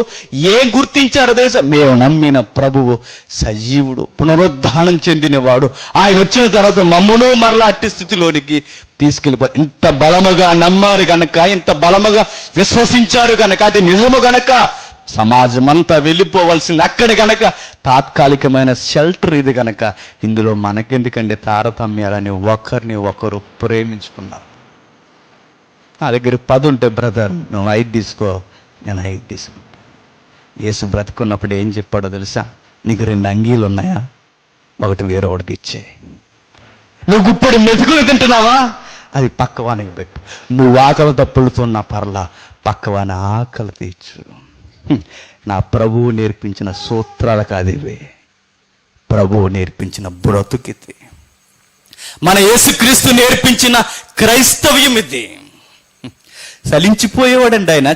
ఏం గుర్తించారో తెలుసా? మేము నమ్మిన ప్రభువు సజీవుడు, పునరుద్ధానం చెందినవాడు. ఆయన వచ్చిన తర్వాత మమ్మను మరలా అట్టి స్థితిలోనికి తీసుకెళ్ళిపోయి ఇంత బలముగా నమ్మారు గనక, ఇంత బలముగా విశ్వసించారు గనక, అది నిజము గనక సమాజం అంతా వెళ్ళిపోవలసింది అక్కడ గనక, తాత్కాలికమైన షెల్టర్ ఇది గనక, ఇందులో మనకెందుకండి తారతమ్యాలని ఒకరిని ఒకరు ప్రేమించుకున్నారు. నా దగ్గర 10 ఉంటే బ్రదర్ నువ్వు 5 తీసుకో, నేను 5 తీసుకుంటా. యేసు బ్రతుకున్నప్పుడు ఏం చెప్పాడో తెలుసా? నీకు 2 అంగీలు ఉన్నాయా? ఒకటి వేరే ఒకటికి ఇచ్చే. నువ్వు గుప్పుడు మెతుకులు తింటున్నావా? అది పక్కవానికి పెట్టు. నువ్వు ఆకలి తప్పులుతున్న పర్లా, పక్కవాని ఆకలి తీర్చు. నా ప్రభువు నేర్పించిన సూత్రాలు కాదు ఇవే, ప్రభువు నేర్పించిన బ్రతుకిది, మన యేసుక్రీస్తు నేర్పించిన క్రైస్తవ్యం ఇది. చలించిపోయేవాడండి ఆయన,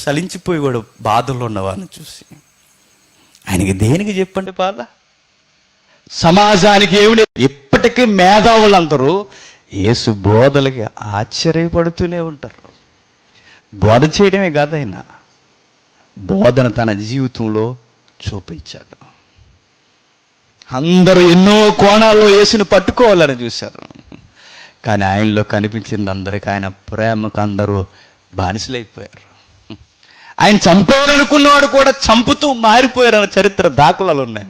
చలించిపోయేవాడు బాధల్లో ఉన్నవాడిని చూసి. ఆయనకి దేనికి చెప్పండి బాధ? సమాజానికి ఏమి లేదు. ఇప్పటికీ మేధావులందరూ యేసు బోధలకి ఆశ్చర్యపడుతూనే ఉంటారు. బోధ చేయడమే కాదు, ఆయన బోధన తన జీవితంలో చూపించాడు. అందరూ ఎన్నో కోణాల్లో యేసుని పట్టుకోవాలని చూశారు, కానీ ఆయనలో కనిపించింది అందరికీ ఆయన ప్రేమకు అందరూ బానిసలైపోయారు. ఆయన చంపాలనుకున్నవాడు కూడా చంపుతూ మారిపోయారన్న చరిత్ర దాఖలాలు ఉన్నాయి.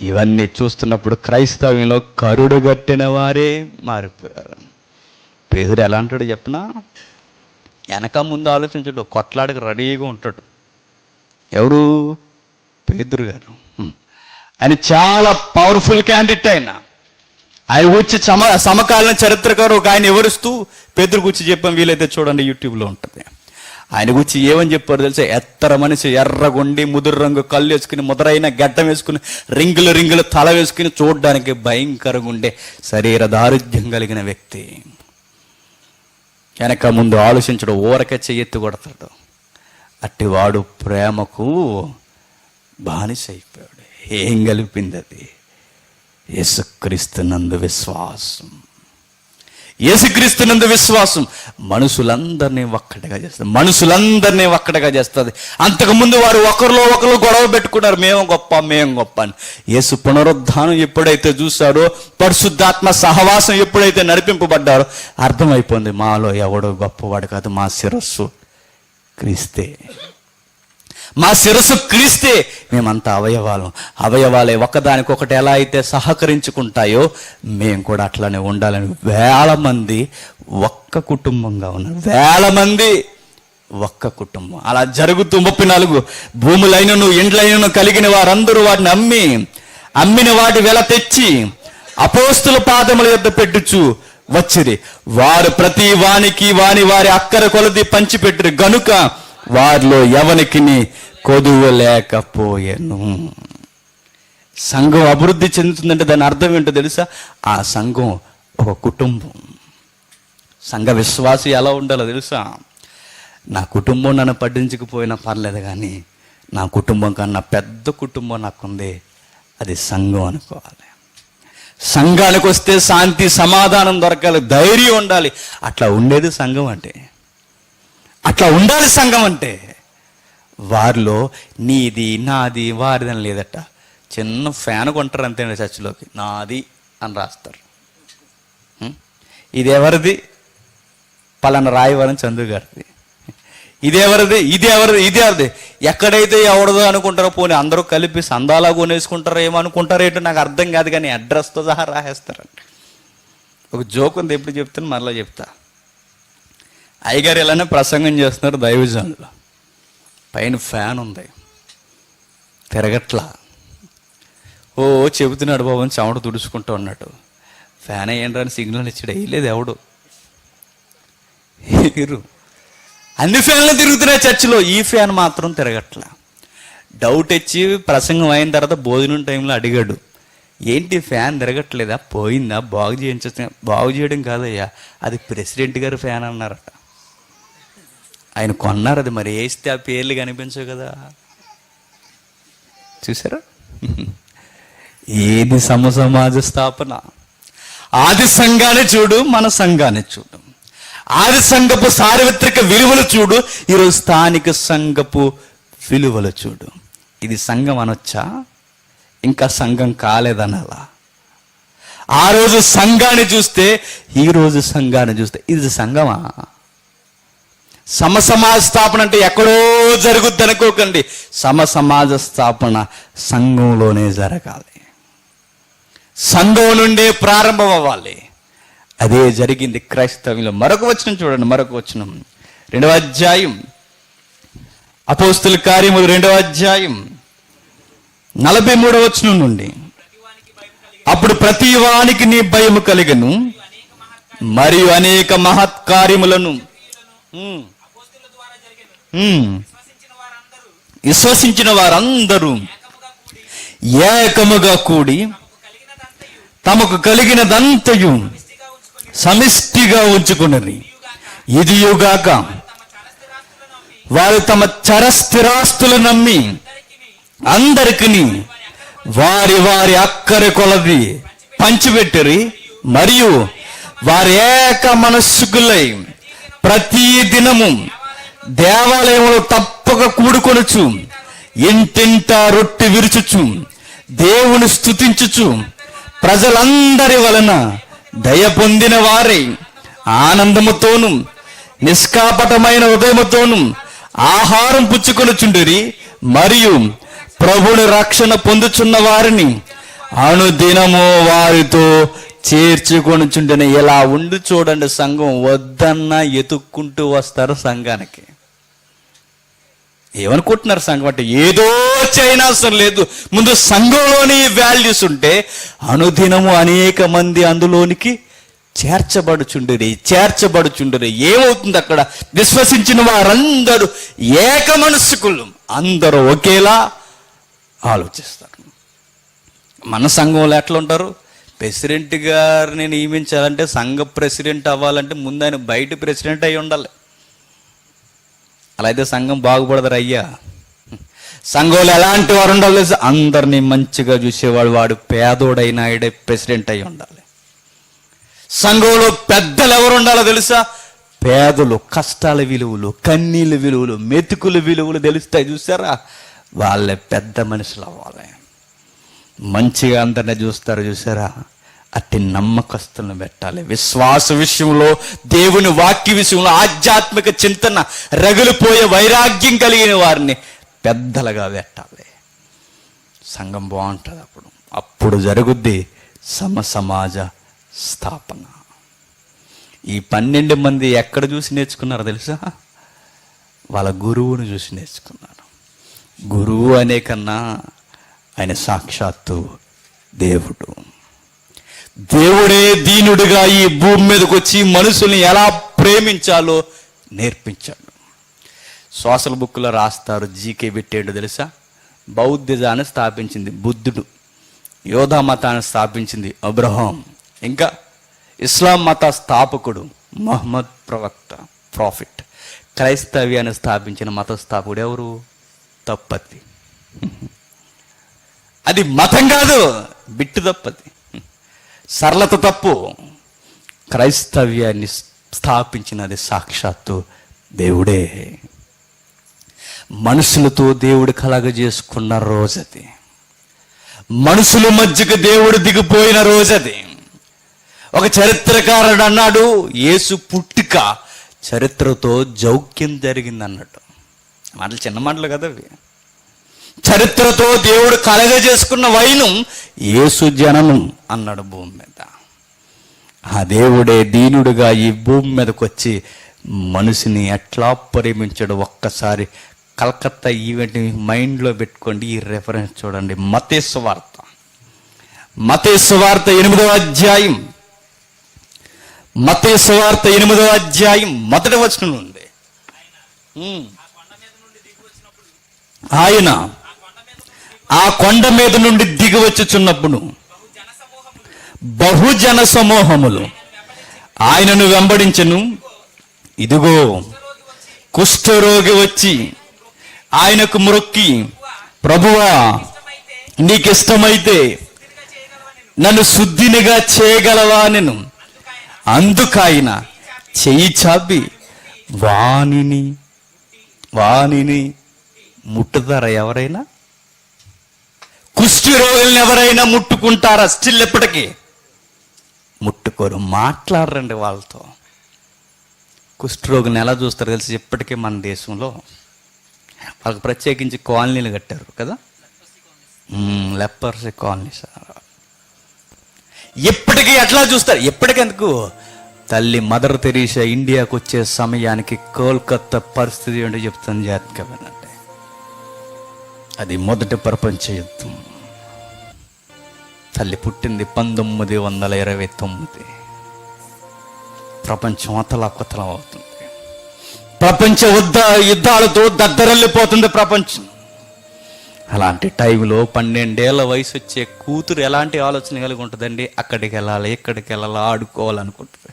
ఇవన్నీ చూస్తున్నప్పుడు క్రైస్తవ్యంలో కరుడు గట్టిన వారే మారిపోయారు. పేదరు ఎలా అంటాడు చెప్పనా? వెనక ముందు ఆలోచించడు, కొట్లాడికి రెడీగా ఉంటాడు. ఎవరు? పేదరు గారు. ఆయన చాలా పవర్ఫుల్ క్యాండిడేట్. ఆయన గురించి సమకాలీన చరిత్రకారు ఒక ఆయన వివరిస్తూ పేదరు గురించి చెప్పాం, వీలైతే చూడండి, యూట్యూబ్లో ఉంటుంది. ఆయన గురించి ఏమని చెప్పారు తెలుసా? ఎత్తర మనిషి, ఎర్రగొండి, ముదురు రంగు కళ్ళు వేసుకుని, ముదరైన గడ్డం వేసుకుని, రింగులు తల వేసుకుని, చూడడానికి భయంకరంగా ఉండే శరీర దారుఢ్యం కలిగిన వ్యక్తి. వెనక ముందు ఆలోచించడు, ఊరకే చెయ్యెత్తి కొడతాడు. అట్టివాడు ప్రేమకు బానిస అయిపోయాడు. ఏం కలిపింది అది? యేసుక్రీస్తునందు విశ్వాసం. యేసుక్రీస్తునందు విశ్వాసం మనుషులందరినీ ఒక్కటిగా చేస్తుంది, మనుషులందరినీ ఒక్కటిగా చేస్తుంది. అంతకుముందు వారు ఒకరిలో ఒకరు గొడవ పెట్టుకున్నారు, మేము గొప్ప అని. యేసు పునరుద్ధానం ఎప్పుడైతే చూశారో, పరిశుద్ధాత్మ సహవాసం ఎప్పుడైతే నడిపింపబడ్డారో, అర్థమైపోయింది మాలో ఎవడో గొప్పవాడు కాదు, మా శిరస్సు క్రీస్తే. మా శిరస్సు క్రీస్తే, మేమంతా అవయవాలే ఒకదానికొకటి ఎలా అయితే సహకరించుకుంటాయో మేము కూడా అట్లానే ఉండాలని వేల మంది ఒక్క కుటుంబంగా ఉన్నారు. వేల మంది ఒక్క కుటుంబం. అలా జరుగుతూ 34 భూములైనను ఇండ్లైనను కలిగిన వారందరూ వాటిని అమ్మిన వాటి వెల తెచ్చి అపోస్తుల పాదముల యొద్ద పెట్టుచు వచ్చిరి. వారు ప్రతి వానికి వారి అక్కర కొలది పంచిపెట్టిరి గనుక వారిలో ఎవనికి కొదువ లేకపోయాను. సంఘం అభివృద్ధి చెందుతుందంటే దాని అర్థం ఏంటో తెలుసా? ఆ సంఘం ఒక కుటుంబం. సంఘ విశ్వాసి ఎలా ఉండాలో తెలుసా? నా కుటుంబం నన్ను పట్టించకపోయినా పర్లేదు, కానీ నా కుటుంబం కన్నా పెద్ద కుటుంబం నాకుంది, అది సంఘం అనుకోవాలి. సంఘానికి వస్తే శాంతి సమాధానం దొరకాలి, ధైర్యం ఉండాలి. అట్లా ఉండేది సంఘం అంటే, అట్లా ఉండాలి సంఘం అంటే. వారిలో నీది నాది వారిదని లేదట. చిన్న ఫ్యాన్ కొంటారు అంతే చర్చిలోకి, నాది అని రాస్తారు. ఇది ఎవరిది? పలానా రాయవరం చందు గారిది. ఇదేవరిది? ఎక్కడైతే ఎవడదో అనుకుంటారో, పోనీ అందరూ కలిపి సందాలా కొనేసుకుంటారో ఏమనుకుంటారో ఏంటో నాకు అర్థం కాదు, కానీ అడ్రస్తో సహా రాసేస్తారండి. ఒక జోక్ ఉంది, ఎప్పుడు చెప్తాను మరలా చెప్తా. అయ్యగారు ఇలానే ప్రసంగం చేస్తున్నారు దైవజనులు, పైన ఫ్యాన్ ఉంది, తిరగట్లా. చెబుతున్నాడు బాబు అని చెమట తుడుచుకుంటూ ఉన్నాడు. ఫ్యాన్ అయ్యండి అని సిగ్నల్ ఇచ్చాడు, వేయలేదు ఎవడు. అన్ని ఫ్యాన్లు తిరుగుతున్నాయి చర్చిలో, ఈ ఫ్యాన్ మాత్రం తిరగట్లా. డౌట్ వచ్చి ప్రసంగం అయిన తర్వాత భోజనం టైంలో అడిగాడు, ఏంటి ఫ్యాన్ తిరగట్లేదా, పోయిందా, బాగు చేయించ? బాగు చేయడం కాదయ్యా, అది ప్రెసిడెంట్ గారు ఫ్యాన్ అన్నారట. ఆయన కొన్నారు, అది మరి వేస్తే ఆ పేర్లు కనిపించవు కదా. చూసారా? ఏది సమాజ స్థాపన? ఆది సంఘాన్ని చూడు, మన సంఘాన్ని చూడు. ఆది సంఘపు సార్వత్రిక విలువలు చూడు, ఈరోజు స్థానిక సంఘపు విలువలు చూడు. ఇది సంఘం అనొచ్చా? ఇంకా సంఘం కాలేదనాలా? ఆ రోజు సంఘాన్ని చూస్తే, ఈరోజు సంఘాన్ని చూస్తే ఇది సంఘమా? సమాజ స్థాపన అంటే ఎక్కడో జరుగుద్ది అనుకోకండి. సమాజ స్థాపన సంఘంలోనే జరగాలి, సంఘం నుండే ప్రారంభం అవ్వాలి. అదే జరిగింది క్రైస్తవ్యంలో. మరొక వచనం చూడండి, మరొక వచనం 2వ అధ్యాయం, అపోస్తుల కార్యములు 2వ అధ్యాయం 43వ వచనం నుండి. అప్పుడు ప్రతి వానికి నీ భయము కలిగను, మరియు అనేక మహత్కార్యములను విశ్వసించిన వారందరూ ఏకముగా కూడి తమకు కలిగినదంతయు సమిష్టిగా ఉంచుకున్నది. ఇదియుగాక వారు తమ చరస్థిరాస్తులను నమ్మి అందరికీ వారి వారి అక్కర కొలది పంచిపెట్టిరి. మరియు వారి ఏక మనస్సుకులై ప్రతి దినము దేవాలయంలో తప్పక కూడుకొనుచు ఇంటింటా రొట్టె విరుచుచు దేవుని స్తుతించుచు ప్రజలందరి వలన దయ పొందిన వారై ఆనందముతోను నిష్కాపటమైన హృదయముతోను ఆహారం పుచ్చుకొనుచుండిరి. మరియు ప్రభుని రక్షణ పొందుచున్న వారిని అనుదినము వారితో చేర్చుకొనుచుండిన. ఇలా ఉండి చూడండి, సంఘం వద్దన్నా ఎతుక్కుంటూ వస్తారు సంఘానికి. ఏమనుకుంటున్నారు సంఘం అంటే? ఏదో చైనా అవసరం లేదు, ముందు సంఘంలోని వాల్యూస్ ఉంటే అనుదినము అనేక మంది అందులోనికి చేర్చబడుచుండరి. ఏమవుతుంది అక్కడ? విశ్వసించిన వారందరూ ఏక మనస్కులు, అందరూ ఒకేలా ఆలోచిస్తారు. మన సంఘంలో ఎట్లా ఉంటారు? ప్రెసిడెంట్ గారిని నియమించాలంటే, సంఘ ప్రెసిడెంట్ అవ్వాలంటే ముందు ఆయన బయట ప్రెసిడెంట్ అయి ఉండాలి. అలా అయితే సంఘం బాగుపడతారు అయ్యా. సంఘంలో ఎలాంటి వారు ఉండాలి? అందరినీ మంచిగా చూసేవాడు, వాడు పేదోడైనా ఆయడే ప్రెసిడెంట్ అయి ఉండాలి. సంఘంలో పెద్దలు ఎవరు ఉండాలో తెలుసా? పేదలు, కష్టాల విలువలు, కన్నీళ్ళ విలువలు, మెతుకుల విలువలు తెలుస్తాయి చూసారా? వాళ్ళే పెద్ద మనుషులు అవ్వాలి. మంచిగా అందరినీ చూస్తారు చూసారా? అట్టి నమ్మకస్తులను పెట్టాలి. విశ్వాస విషయంలో, దేవుని వాక్య విషయంలో, ఆధ్యాత్మిక చింతన రగిలిపోయే వైరాగ్యం కలిగిన వారిని పెద్దలుగా పెట్టాలి. సంఘం బాగుంటుంది. అప్పుడు జరుగుద్ది సమాజ స్థాపన. ఈ 12 మంది ఎక్కడ చూసి నేర్చుకున్నారో తెలుసా? వాళ్ళ గురువును చూసి నేర్చుకున్నారు. గురువు అనే కన్నా ఆయన సాక్షాత్తు దేవుడు. దేవుడే దీనుడిగా ఈ భూమి మీదకి వచ్చి మనుషుల్ని ఎలా ప్రేమించాలో నేర్పించాడు. సోషల్ బుక్లో రాస్తారు. జీకే పెట్టేడు తెలుసా? బౌద్ధిజాన్ని స్థాపించింది బుద్ధుడు, యోధా మతాన్ని స్థాపించింది అబ్రహాం, ఇంకా ఇస్లాం మత స్థాపకుడు మహమ్మద్ ప్రాఫిట్. క్రైస్తవ్యాన్ని స్థాపించిన మత స్థాపకుడు ఎవరు? తప్పతి. అది మతం కాదు, బిట్టు తప్పది, సరళత తప్పు. క్రైస్తవ్యాన్ని స్థాపించినది సాక్షాత్తు దేవుడే. మనుషులతో దేవుడు కలగజేసుకున్న రోజది, మనుషుల మధ్యకు దేవుడు దిగిపోయిన రోజది. ఒక చరిత్రకారుడు అన్నాడు, యేసు పుట్టుక చరిత్రతో జౌక్యం జరిగింది అన్నట్టు. మాటలు చిన్న మాటలు కదా అవి. చరిత్రతో దేవుడు కలగజేసుకున్న వైనం యేసు జననం అన్నాడు భూమి మీద. ఆ దేవుడే దీనుడుగా ఈ భూమి మీదకి వచ్చి మనిషిని ఎట్లా ప్రేమించాడు. ఒక్కసారి కలకత్తా ఈవెంట్ మైండ్లో పెట్టుకోండి. ఈ రెఫరెన్స్ చూడండి. మత్తయి సువార్త 8వ అధ్యాయం, మత్తయి సువార్త 8వ అధ్యాయం 1వ వచనం నుండి. ఆయన ఆ కొండ మీద నుండి దిగి వచ్చుచున్నప్పుడు బహుజన సమూహములు ఆయనను వెంబడించెను. ఇదిగో కుష్ఠరోగి వచ్చి ఆయనకు మ్రొక్కి, ప్రభువా నీకిష్టమైతే నన్ను శుద్ధినిగా చేయగలవా నేను. అందుకాయన చెయ్యి చాపి వానిని ముట్టుతారా? ఎవరైనా కుష్టి రోగుల్ని ఎవరైనా ముట్టుకుంటారా? స్టిల్ ఎప్పటికీ ముట్టుకోరు, మాట్లాడరండి వాళ్ళతో. కుష్ఠరోగుల్ని ఎలా చూస్తారు తెలిసి? ఇప్పటికీ మన దేశంలో వాళ్ళకి ప్రత్యేకించి కాలనీలు కట్టారు కదా, లెపర్సీ కాలనీస్. ఎప్పటికీ ఎట్లా చూస్తారు? ఎప్పటికెందుకు? తల్లి మదర్ తెరీసా ఇండియాకు వచ్చే సమయానికి కోల్కత్తా పరిస్థితి ఏంటో చెప్తాను జాగ్రత్తగా. అది మొదటి ప్రపంచ యుద్ధం. తల్లి పుట్టింది 1929. ప్రపంచం అతలాకుతలం అవుతుంది. ప్రపంచ యుద్ధాలతో దద్దరల్లిపోతుంది ప్రపంచం. అలాంటి టైంలో 12 ఏళ్ల వయసు వచ్చే కూతురు ఎలాంటి ఆలోచన కలిగి ఉంటుందండి? అక్కడికి వెళ్ళాలి, ఇక్కడికి వెళ్ళాలి, ఆడుకోవాలనుకుంటుంది.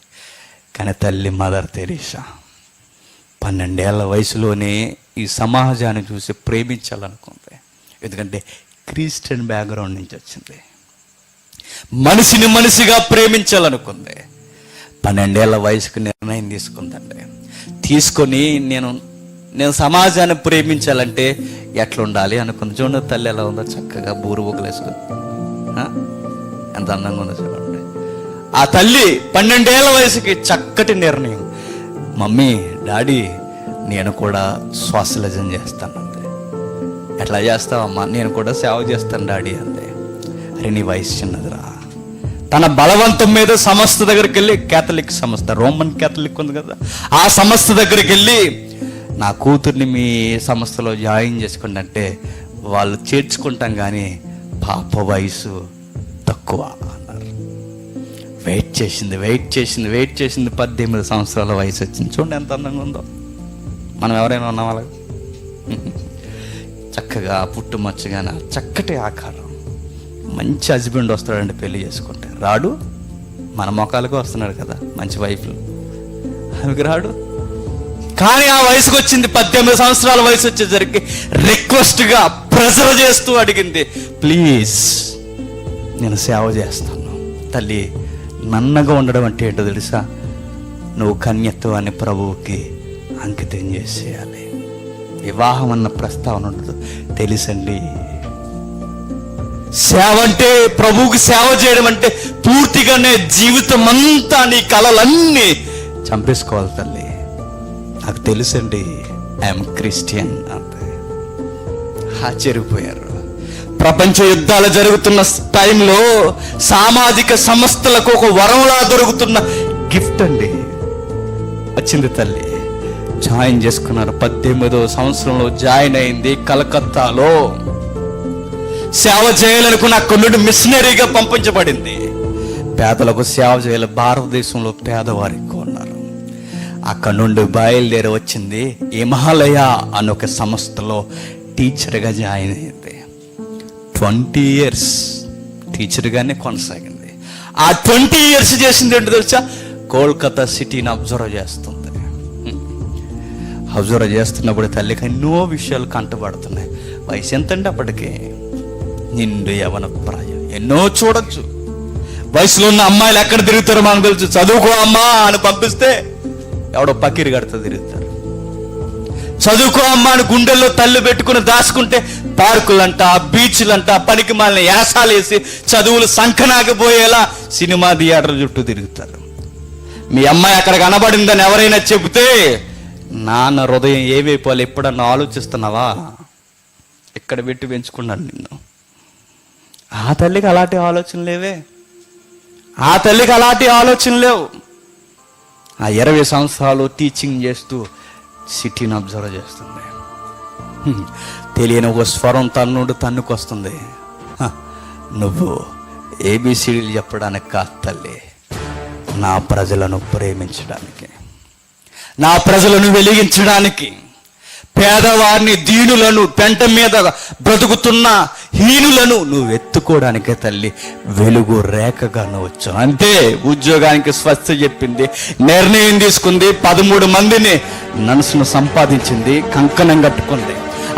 కానీ తల్లి మదర్ తెరీసా 12 ఏళ్ల వయసులోనే ఈ సమాజాన్ని చూసి ప్రేమించాలనుకుంది. ఎందుకంటే క్రిస్టియన్ బ్యాక్గ్రౌండ్ నుంచి వచ్చింది. మనిషిని మనిషిగా ప్రేమించాలనుకుంది. 12 ఏళ్ల వయసుకు నిర్ణయం తీసుకుందండి. తీసుకొని నేను సమాజాన్ని ప్రేమించాలంటే ఎట్లుండాలి అనుకుంది. చూడండి తల్లి ఎలా ఉందో, చక్కగా బూరుబుకలు వేసుకుంది. ఎంత అందంగా ఉందో చూడండి. ఆ తల్లి 12 ఏళ్ల వయసుకి చక్కటి నిర్ణయం. మమ్మీ, డాడీ, నేను కూడా సోషలిజం చేస్తానంటే. ఎట్లా చేస్తావమ్మా? నేను కూడా సేవ చేస్తాను డాడీ అంతే. అరే నీ వయసు చిన్నదిరా. తన బలవంతం మీద సంస్థ దగ్గరికి వెళ్ళి, కేథలిక్ సంస్థ, రోమన్ కేథలిక్ ఉంది కదా, ఆ సంస్థ దగ్గరికి వెళ్ళి నా కూతుర్ని మీ సంస్థలో జాయిన్ చేసుకోండి అంటే వాళ్ళు చేర్చుకుంటాం కానీ పాప వయసు తక్కువ అన్నారు. వెయిట్ చేసింది 18 సంవత్సరాల వయసు వచ్చింది. చూడండి ఎంత అందంగా ఉందో. మనం ఎవరైనా ఉన్న వాళ్ళకి చక్కగా పుట్టుమచ్చగానే చక్కటి ఆకారం, మంచి హస్బెండ్ వస్తాడండి పెళ్లి చేసుకుంటే. రాడు, మన మొఖాలకు వస్తున్నాడు కదా మంచి వైఫ్లు, ఆమెకి రాడు. కానీ ఆ వయసుకు వచ్చింది, 18 సంవత్సరాల వయసు వచ్చేసరికి రిక్వెస్ట్గా ప్రెజర్ చేస్తూ అడిగింది, ప్లీజ్ నేను సేవ చేస్తాను. తల్లి, నన్నగా ఉండడం అంటే ఏంటో తెలుసా? నువ్వు కన్యత్వాన్ని ప్రభువుకి అంకితం చేసేయాలి. వివాహం అన్న ప్రస్తావన ఉండదు. తెలుసండి, సేవ అంటే, ప్రభువుకి సేవ చేయడం అంటే పూర్తిగానే జీవితం అంతా నీ కలలన్నీ చంపేసుకోవాలి తల్లి. నాకు తెలుసండి, ఐఎమ్ క్రిస్టియన్ అంతే. ఆశ్చర్యపోయారు. ప్రపంచ యుద్ధాలు జరుగుతున్న టైంలో సామాజిక సంస్థలకు ఒక వరంలా దొరుకుతున్న గిఫ్ట్ అండి. వచ్చింది తల్లి, జాయిన్ చేసుకున్నారు. 18వ సంవత్సరంలో జాయిన్ అయింది. కలకత్తాలో సేవ చేయాలనుకున్న అక్కడి నుండి మిషనరీగా పంపించబడింది. పేదలకు సేవ చేయాలి. భారతదేశంలో పేదవారు ఎక్కువ ఉన్నారు. అక్కడ నుండి బయలుదేరి వచ్చింది హిమాలయ అనే ఒక సంస్థలో టీచర్గా జాయిన్ అయింది. 20 years టీచర్గానే కొనసాగింది. ఆ 20 years చేసింది ఏంటో తెలుసా? కోల్కతా సిటీని అబ్జర్వ్ చేస్తుంది. అబ్జర్వ్ చేస్తున్నప్పుడు తల్లికి ఎన్నో విషయాలు కంటపడుతున్నాయి. వయసు ఎంతండి అప్పటికి? నిండు యవన ప్రాయం. ఎన్నో చూడొచ్చు. వయసులో ఉన్న అమ్మాయిలు ఎక్కడ తిరుగుతారో మనకు తెలుసు. చదువుకో అమ్మా అని పంపిస్తే ఎవడో పకీరు కడుతూ తిరుగుతారు. చదువుకో అమ్మా అని గుండెల్లో తల్లి పెట్టుకుని దాచుకుంటే పార్కులంట, బీచ్లంట, పనికి మాలిన యాసాలు వేసి చదువులు సంకనాకపోయేలా సినిమా థియేటర్ చుట్టూ తిరుగుతారు. మీ అమ్మాయి అక్కడ కనబడిందని ఎవరైనా చెబితే నాన్న హృదయం ఏమైపోవాలి ఎప్పుడన్నా ఆలోచిస్తున్నావా? ఇక్కడ పెట్టి పెంచుకున్నాను నిన్ను. ఆ తల్లికి అలాంటి ఆలోచన లేవే. ఆ తల్లికి అలాంటి ఆలోచన లేవు. ఆ 20 సంవత్సరాలు టీచింగ్ చేస్తూ సిటీని అబ్జర్వ్ చేస్తుంది. తెలియని ఒక స్వరం తన్నుకొస్తుంది. నువ్వు ABCDలు చెప్పడానికి కాదు తల్లి, నా ప్రజలను ప్రేమించడానికి, నా ప్రజలను వెలిగించడానికి, పేదవారిని, దీనులను, పెంట మీద బ్రతుకుతున్న హీనులను నువ్వు ఎత్తుకోవడానికే తల్లి వెలుగు రేఖగా నువ్వు వచ్చావు. అంతే. ఉద్యోగానికి స్వస్థ చెప్పింది, నిర్ణయం తీసుకుంది, 13 మందిని మనసును సంపాదించింది, కంకణం కట్టుకుంది.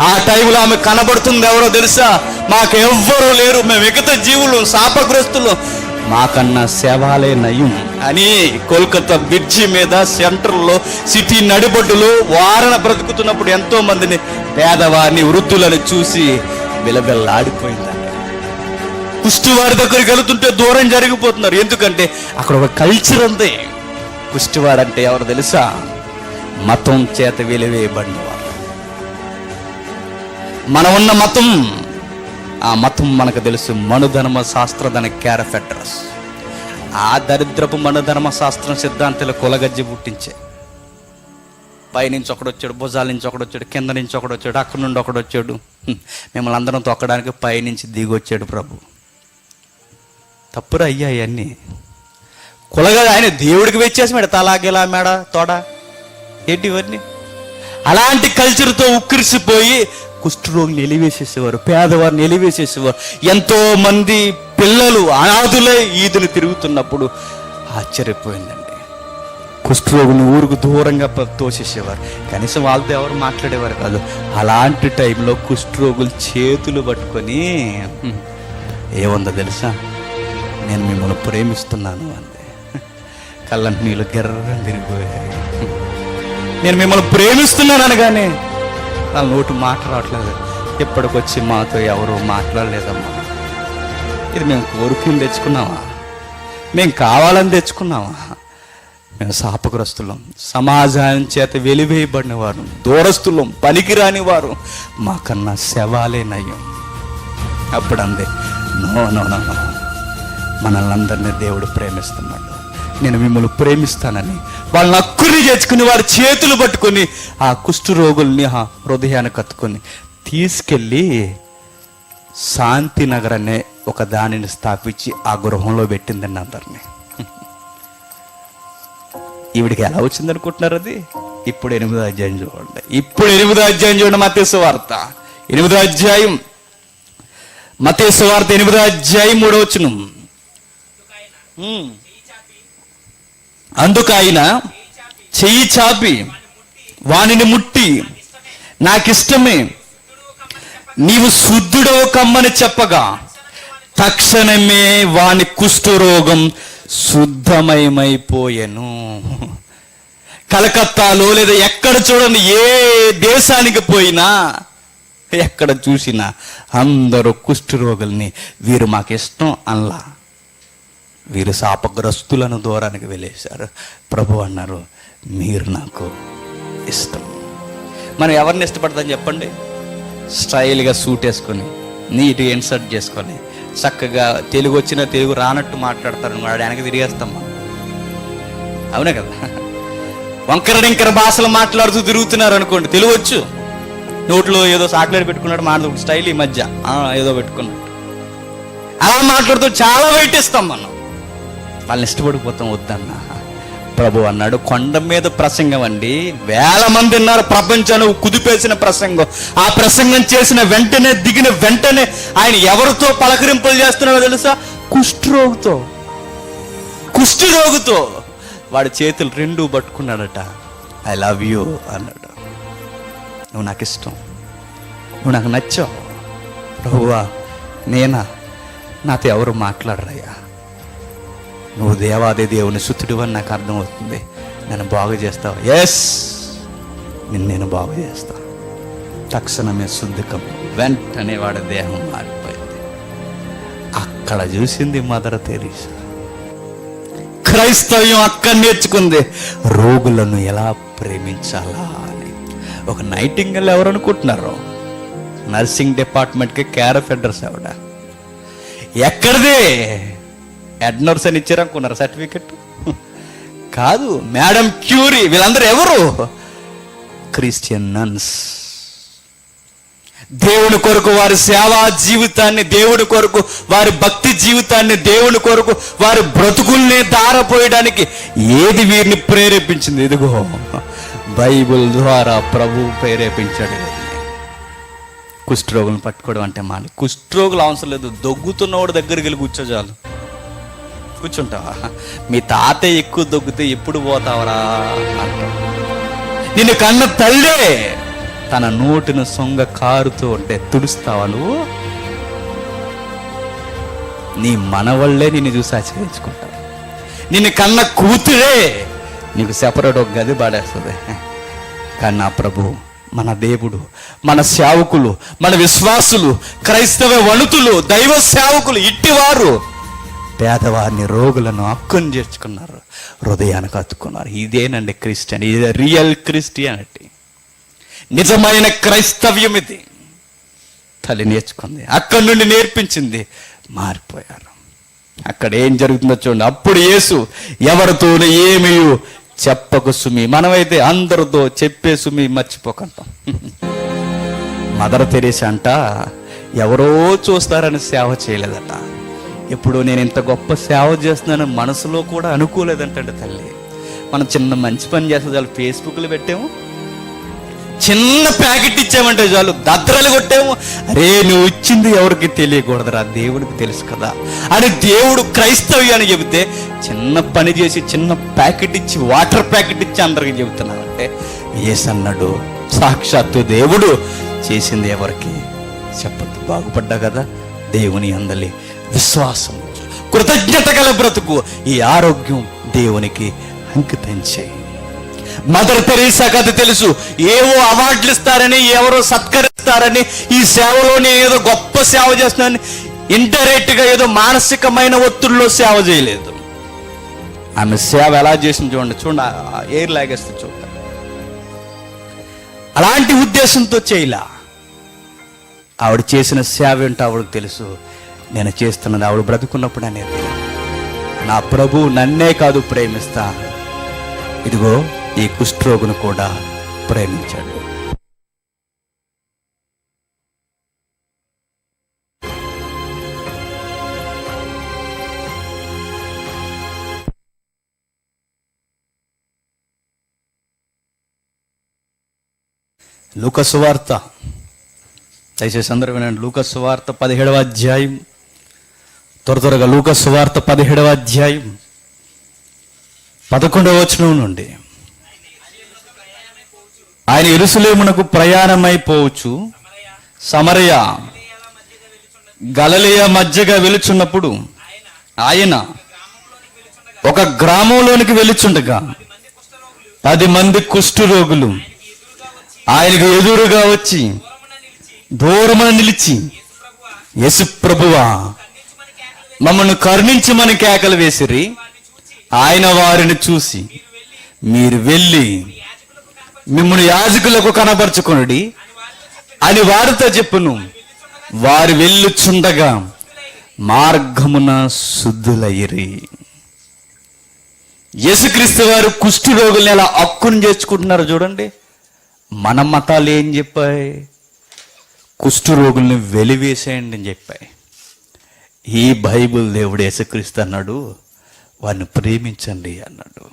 ఆ టైంలో ఆమె కనబడుతుంది. ఎవరో తెలుసా? మాకెవ్వరూ లేరు, మేము మిగతా జీవులు, శాపగ్రస్తులు, మాకన్నా సేవాలే నయం అని కోల్కతా బ్రిడ్జి మీద సెంటర్లో సిటీ నడిబొడ్డులో వారణ బ్రతుకుతున్నప్పుడు ఎంతో మందిని, పేదవారిని, వృద్ధులను చూసి విలవిల్లాడిపోయిందండి. కుష్టివారి దగ్గరికి వెళుతుంటే దూరం జరిగిపోతున్నారు. ఎందుకంటే అక్కడ ఒక కల్చర్ ఉంది. కుష్టివారంటే ఎవరు తెలుసా? మతం చేత వెలివేయబడినవారు. మనం ఉన్న మతం, ఆ మతం మనకు తెలుసు, మనుధర్మ శాస్త్రధన క్యారఫెడ్రస్. ఆ దరిద్రపు మనుధర్మ శాస్త్రం సిద్ధాంతాలు కులగజ్జి పుట్టించే. పైనుంచి ఒకడొచ్చాడు, భుజాల నుంచి ఒకడొచ్చాడు, కింద నుంచి ఒకడొచ్చాడు, అక్కడి నుండి ఒకడొచ్చాడు. మిమ్మల్ని అందరం తొక్కడానికి పైనుంచి దిగొచ్చాడు ప్రభు. తప్పురా అయ్యా ఇవన్నీ. కులగా ఆయన దేవుడికి వెచ్చేసి మేడ తలాగేలా మేడ తోడ ఏంటి ఇవన్నీ. అలాంటి కల్చర్తో ఉక్కిరిసిపోయి కుష్ఠరోగులు ఎలివేసేసేవారు, పేదవారిని ఎలివేసేసేవారు. ఎంతో మంది పిల్లలు అనాథులై ఈదులు తిరుగుతున్నప్పుడు ఆశ్చర్యపోయిందండి. కుష్ఠరోగుని ఊరుకు దూరంగా తోసేసేవారు, కనీసం వాళ్ళతో ఎవరు మాట్లాడేవారు కాదు. అలాంటి టైంలో కుష్ఠరోగులు చేతులు పట్టుకొని ఏముందో తెలుసా, నేను మిమ్మల్ని ప్రేమిస్తున్నాను అంది. కళ్ళంటి నీళ్ళు గెర్రని తిరిగిపోయాయి. నేను మిమ్మల్ని ప్రేమిస్తున్నాను అనగానే వాళ్ళ నోటు మాట రావట్లేదు. ఎప్పటికొచ్చి మాతో ఎవరు మాట్లాడలేదమ్మా, ఇది మేము కోరుకుని తెచ్చుకున్నామా, మేము కావాలని తెచ్చుకున్నామా, మేము శాపగ్రస్తులం, సమాజాన్ని చేత వెలివేయబడిన వారు, దూరస్తులం, పనికిరాని వారు, మాకన్నా శవాలే నయ్యం. అప్పుడు అందే, నో నో నో నో, మనల్ని అందరినీ దేవుడు ప్రేమిస్తున్నాడు, నేను మిమ్మల్ని ప్రేమిస్తానని వాళ్ళని హక్కుని చేర్చుకుని వారి చేతులు పట్టుకొని ఆ కుష్ఠరోగుల్ని ఆ హృదయాన్ని కత్తుకొని తీసుకెళ్ళి శాంతినగర్ అనే ఒక దానిని స్థాపించి ఆ గృహంలో పెట్టిందండి అందరినీ. ఈవిడికి ఎలా వచ్చింది అనుకుంటున్నారు? అది ఇప్పుడు 8వ అధ్యాయం చూడండి. ఇప్పుడు 8వ అధ్యాయం చూడండి. మత్తయి సువార్త 8వ అధ్యాయం, మత్తయి సువార్త 8వ అధ్యాయం 3వ వచనం. అందుకు ఆయన చెయ్యి చాపి వానిని ముట్టి, నాకిష్టమే, నీవు శుద్ధుడవు కమ్మని చెప్పగా తక్షణమే వాని కుష్ఠరోగం శుద్ధమయమైపోయెను. కలకత్తాలో లేదా ఎక్కడ చూడండి, ఏ దేశానికి పోయినా ఎక్కడ చూసినా అందరూ కుష్ఠరోగుల్ని వీరు మాకు ఇష్టం అన్లా, వీరు శాపగ్రస్తులను దూరానికి వెళ్ళేశారు. ప్రభు అన్నారు, మీరు నాకు ఇష్టం. మనం ఎవరిని ఇష్టపడతాం చెప్పండి? స్టైల్గా సూట్ వేసుకొని, నీట్గా ఇన్సర్ట్ చేసుకొని, చక్కగా తెలుగు వచ్చినా తెలుగు రానట్టు మాట్లాడతారు, వాడు వెనక తిరిగేస్తాం మనం. అవునే కదా? వంకర భాషలు మాట్లాడుతూ తిరుగుతున్నారు అనుకోండి, తెలుగు వచ్చు, నోట్లో ఏదో చాక్లెట్ పెట్టుకున్నాడు, మాట్లాడు స్టైల్ ఈ మధ్య ఏదో పెట్టుకున్నాడు, అలా మాట్లాడుతూ చాలా వెయిట్ ఇస్తాం మనం. వాళ్ళని ఇష్టపడిపోతాం. వద్దన్నా. ప్రభు అన్నాడు, కొండ మీద ప్రసంగం అండి, వేల మంది ఉన్నారు, ప్రపంచాన్ని కుదిపేసిన ప్రసంగం. ఆ ప్రసంగం చేసిన వెంటనే, దిగిన వెంటనే ఆయన ఎవరితో పలకరింపులు చేస్తున్నాడో తెలుసా? కుష్ఠరోగితో. కుష్ఠరోగితో వాడి చేతులు 2 పట్టుకున్నాడట. ఐ లవ్ యూ అన్నాడు, నువ్వు నాకు ఇష్టం, నువ్వు నాకు నచ్చావు. ప్రభువా, నేనా? నాతో ఎవరు మాట్లాడరయ్యా, నువ్వు దేవాది దేవుని సుతుడు అని నాకు అర్థమవుతుంది, నన్ను బాగు చేస్తావు. ఎస్, నేను బాగు చేస్తా. తక్షణమే శుద్ధికం. వెంటనే వాడి దేహం మారిపోయింది. అక్కడ చూసింది మదర్ తెరీసా. క్రైస్తవ్యం అక్కడ నేర్చుకుంది రోగులను ఎలా ప్రేమించాలా అని. ఒక నైటింగేల్ ఎవరు అనుకుంటున్నారు? నర్సింగ్ డిపార్ట్మెంట్కి కేర్ ఆఫ్ అడ్రస్ ఆవిడ. ఎక్కడిది? హెడ్ నర్స్ అని ఇచ్చారనుకున్నారు సర్టిఫికెట్? కాదు, మేడం క్యూరీ. వీళ్ళందరూ ఎవరు? Christian nuns. దేవుని కొరకు వారి సేవా జీవితాన్ని, దేవుని కొరకు వారి భక్తి జీవితాన్ని, దేవుని కొరకు వారి బ్రతుకుల్ని ధారపోయడానికి ఏది వీరిని ప్రేరేపించింది? ఇదిగో బైబిల్ ద్వారా ప్రభు ప్రేరేపించాడు. కుష్ఠరోగులను పట్టుకోవడం అంటే మాని. కుష్ఠరోగులు అవసరం లేదు, దొగ్గుతున్నవాడు దగ్గరికి వెళ్ళి కూర్చోజాలు. కూర్చుంటావా? మీ తాతయ్య ఎక్కువ దొగ్గితే ఎప్పుడు పోతావరా అంటావు. నిన్ను కన్న తల్లే తన నోటిని సొంగ కారుతూ ఉంటే తుడుస్తావా నువ్వు? నీ మనవళ్ళే నిన్ను చూసి ఆశ్చర్యించుకుంటారు. నిన్ను కన్న కూతురే నీకు సెపరేట్ ఒక గది పాడేస్తుంది. కానీ నా ప్రభు, మన దేవుడు, మన సేవకులు, మన విశ్వాసులు, క్రైస్తవ వణుతులు, దైవ సేవకులు ఇట్టివారు పేదవారిని, రోగులను హక్కును చేర్చుకున్నారు, హృదయానికి హత్తుకున్నారు. ఇదేనండి క్రిస్టియన్. ఇది రియల్ క్రిస్టియానిటీ. నిజమైన క్రైస్తవ్యం ఇది. తల్లి నేర్చుకుంది, అక్కడి నుండి నేర్పించింది, మారిపోయారు. అక్కడ ఏం జరుగుతుందో చూడండి. అప్పుడు యేసు ఎవరితోనూ ఏమీ చెప్పకు సుమి. మనమైతే అందరితో చెప్పే సుమి మర్చిపోకంటాం. మదర్ తెరీసా అంట ఎవరో చూస్తారని సేవ చేయలేదట, ఎప్పుడు నేను ఇంత గొప్ప సేవ చేస్తున్నాను మనసులో కూడా అనుకోలేదంటే తల్లి. మనం చిన్న మంచి పని చేస్తే చాలు ఫేస్బుక్లో పెట్టాము, చిన్న ప్యాకెట్ ఇచ్చామంటే చాలు దద్రలు కొట్టాము. అరే నువ్వు ఇచ్చింది ఎవరికి తెలియకూడదురా, దేవుడికి తెలుసు కదా అని దేవుడు క్రైస్తవ్యాన్ని చెబితే, చిన్న పని చేసి చిన్న ప్యాకెట్ ఇచ్చి వాటర్ ప్యాకెట్ ఇచ్చి అందరికి చెబుతున్నామంటే యేసన్నాడు సాక్షాత్తు దేవుడు చేసింది ఎవరికి చెప్పద్దు. బాగుపడ్డా కదా, దేవుని అందలి విశ్వాసం, కృతజ్ఞత గల బ్రతుకు, ఈ ఆరోగ్యం దేవునికి అంకితం చేయి. మదర్ తెరీసా కథ తెలుసు. ఏవో అవార్డులు ఇస్తారని, ఎవరో సత్కరిస్తారని, ఈ సేవలో నేను ఏదో గొప్ప సేవ చేస్తున్నానని ఇండైరెక్ట్ గా ఏదో మానసికమైన ఒత్తిడిలో సేవ చేయలేదు. ఆమె సేవ ఎలా చేసింది చూడండి, ఎయిర్ లాగేస్తే చూడండి. అలాంటి ఉద్దేశంతో చేయలా. ఆవిడ చేసిన సేవ ఏంటో ఆవిడకు తెలుసు. నేను చేస్తున్నది ఆవిడ బ్రతుకున్నప్పుడు అనేది, నా ప్రభు నన్నే కాదు ప్రేమిస్తా, ఇదిగో ఈ కుష్ఠరోగును కూడా ప్రేమించాడు. లూకా సువార్త, దయచేసి అందరూ వినండి. లూకా సువార్త 17వ అధ్యాయం, త్వరగా లూకా సువార్త 17వ అధ్యాయం 11వ వచనం నుండి. ఆయన యెరూషలేమునకు ప్రయాణమైపోవచ్చు, సమరయ గలిలయ మధ్యగా వెలుచున్నప్పుడు ఆయన ఒక గ్రామంలోనికి వెలుచుండగా 10 మంది కుష్ఠరోగులు ఆయనకు ఎదురుగా వచ్చి దూరమున నిలిచి, యేసు ప్రభువా మమ్మల్ని కరుణించమని కేకలు వేసిరి. ఆయన వారిని చూసి, మీరు వెళ్ళి మిమ్మల్ని యాజకులకు కనబరుచుకొనుడి అని వారితో చెప్పును. వారు వెళ్ళుచుండగా మార్గమున శుద్ధులయ్యిరి. యేసుక్రీస్తు వారు కుష్ఠు రోగుల్ని ఎలా హక్కును చేర్చుకుంటున్నారు చూడండి. మన మతాలు ఏం చెప్పాయి? కుష్ఠు రోగుల్ని వెలివేసేయండి అని చెప్పాయి. ఈ బైబిల్ దేవుడు యేసుక్రీస్తు అన్నాడు, వారిని ప్రేమించండి అన్నాడు.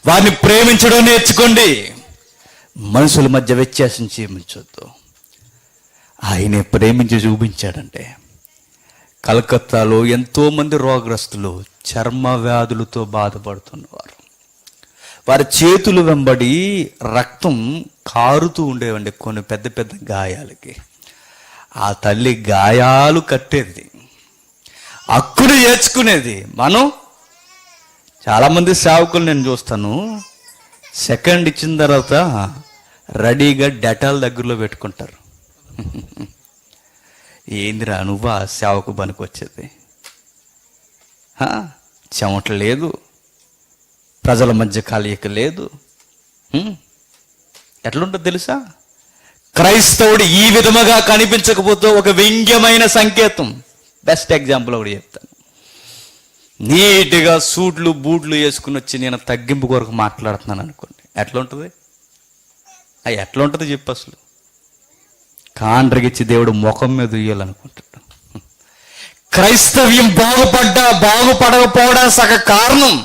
వారిని ప్రేమించడం నేర్చుకోండి, మనుషుల మధ్య వ్యత్యాసం చేయించొద్దు. ఆయనే ప్రేమించి చూపించాడంటే. కలకత్తాలో ఎంతోమంది రోగగ్రస్తులు చర్మ వ్యాధులతో బాధపడుతున్నవారు, వారి చేతులు వెంబడి రక్తం కారుతూ ఉండేవండి కొన్ని పెద్ద పెద్ద గాయాలకి. ఆ తల్లి గాయాలు కట్టేది, హక్కును చేర్చుకునేది. మనం చాలామంది సేవకులు నేను చూస్తాను, సెకండ్ ఇచ్చిన తర్వాత రెడీగా డెటాల్ దగ్గరలో పెట్టుకుంటారు. ఏందిరా నువ్వా సేవకు పనికొచ్చేది? చెమట లేదు, ప్రజల మధ్య కలయిక లేదు. ఎట్లుంటుంది తెలుసా? క్రైస్తవుడు ఈ విధముగా కనిపించకపోతే ఒక వ్యంగ్యమైన సంకేతం. బెస్ట్ ఎగ్జాంపుల్ ఒకటి చెప్తాను. నీట్గా సూట్లు బూట్లు వేసుకుని వచ్చి నేను తగ్గింపు కొరకు మాట్లాడుతున్నాను అనుకోండి, ఎట్లా ఉంటుంది? ఎట్లా ఉంటుంది చెప్పు అసలు? కాండ్రగిచ్చి దేవుడు ముఖం మీద ఉయ్యాలనుకుంటాడు. క్రైస్తవ్యం బాగుపడకపోవడానికి సగ కారణం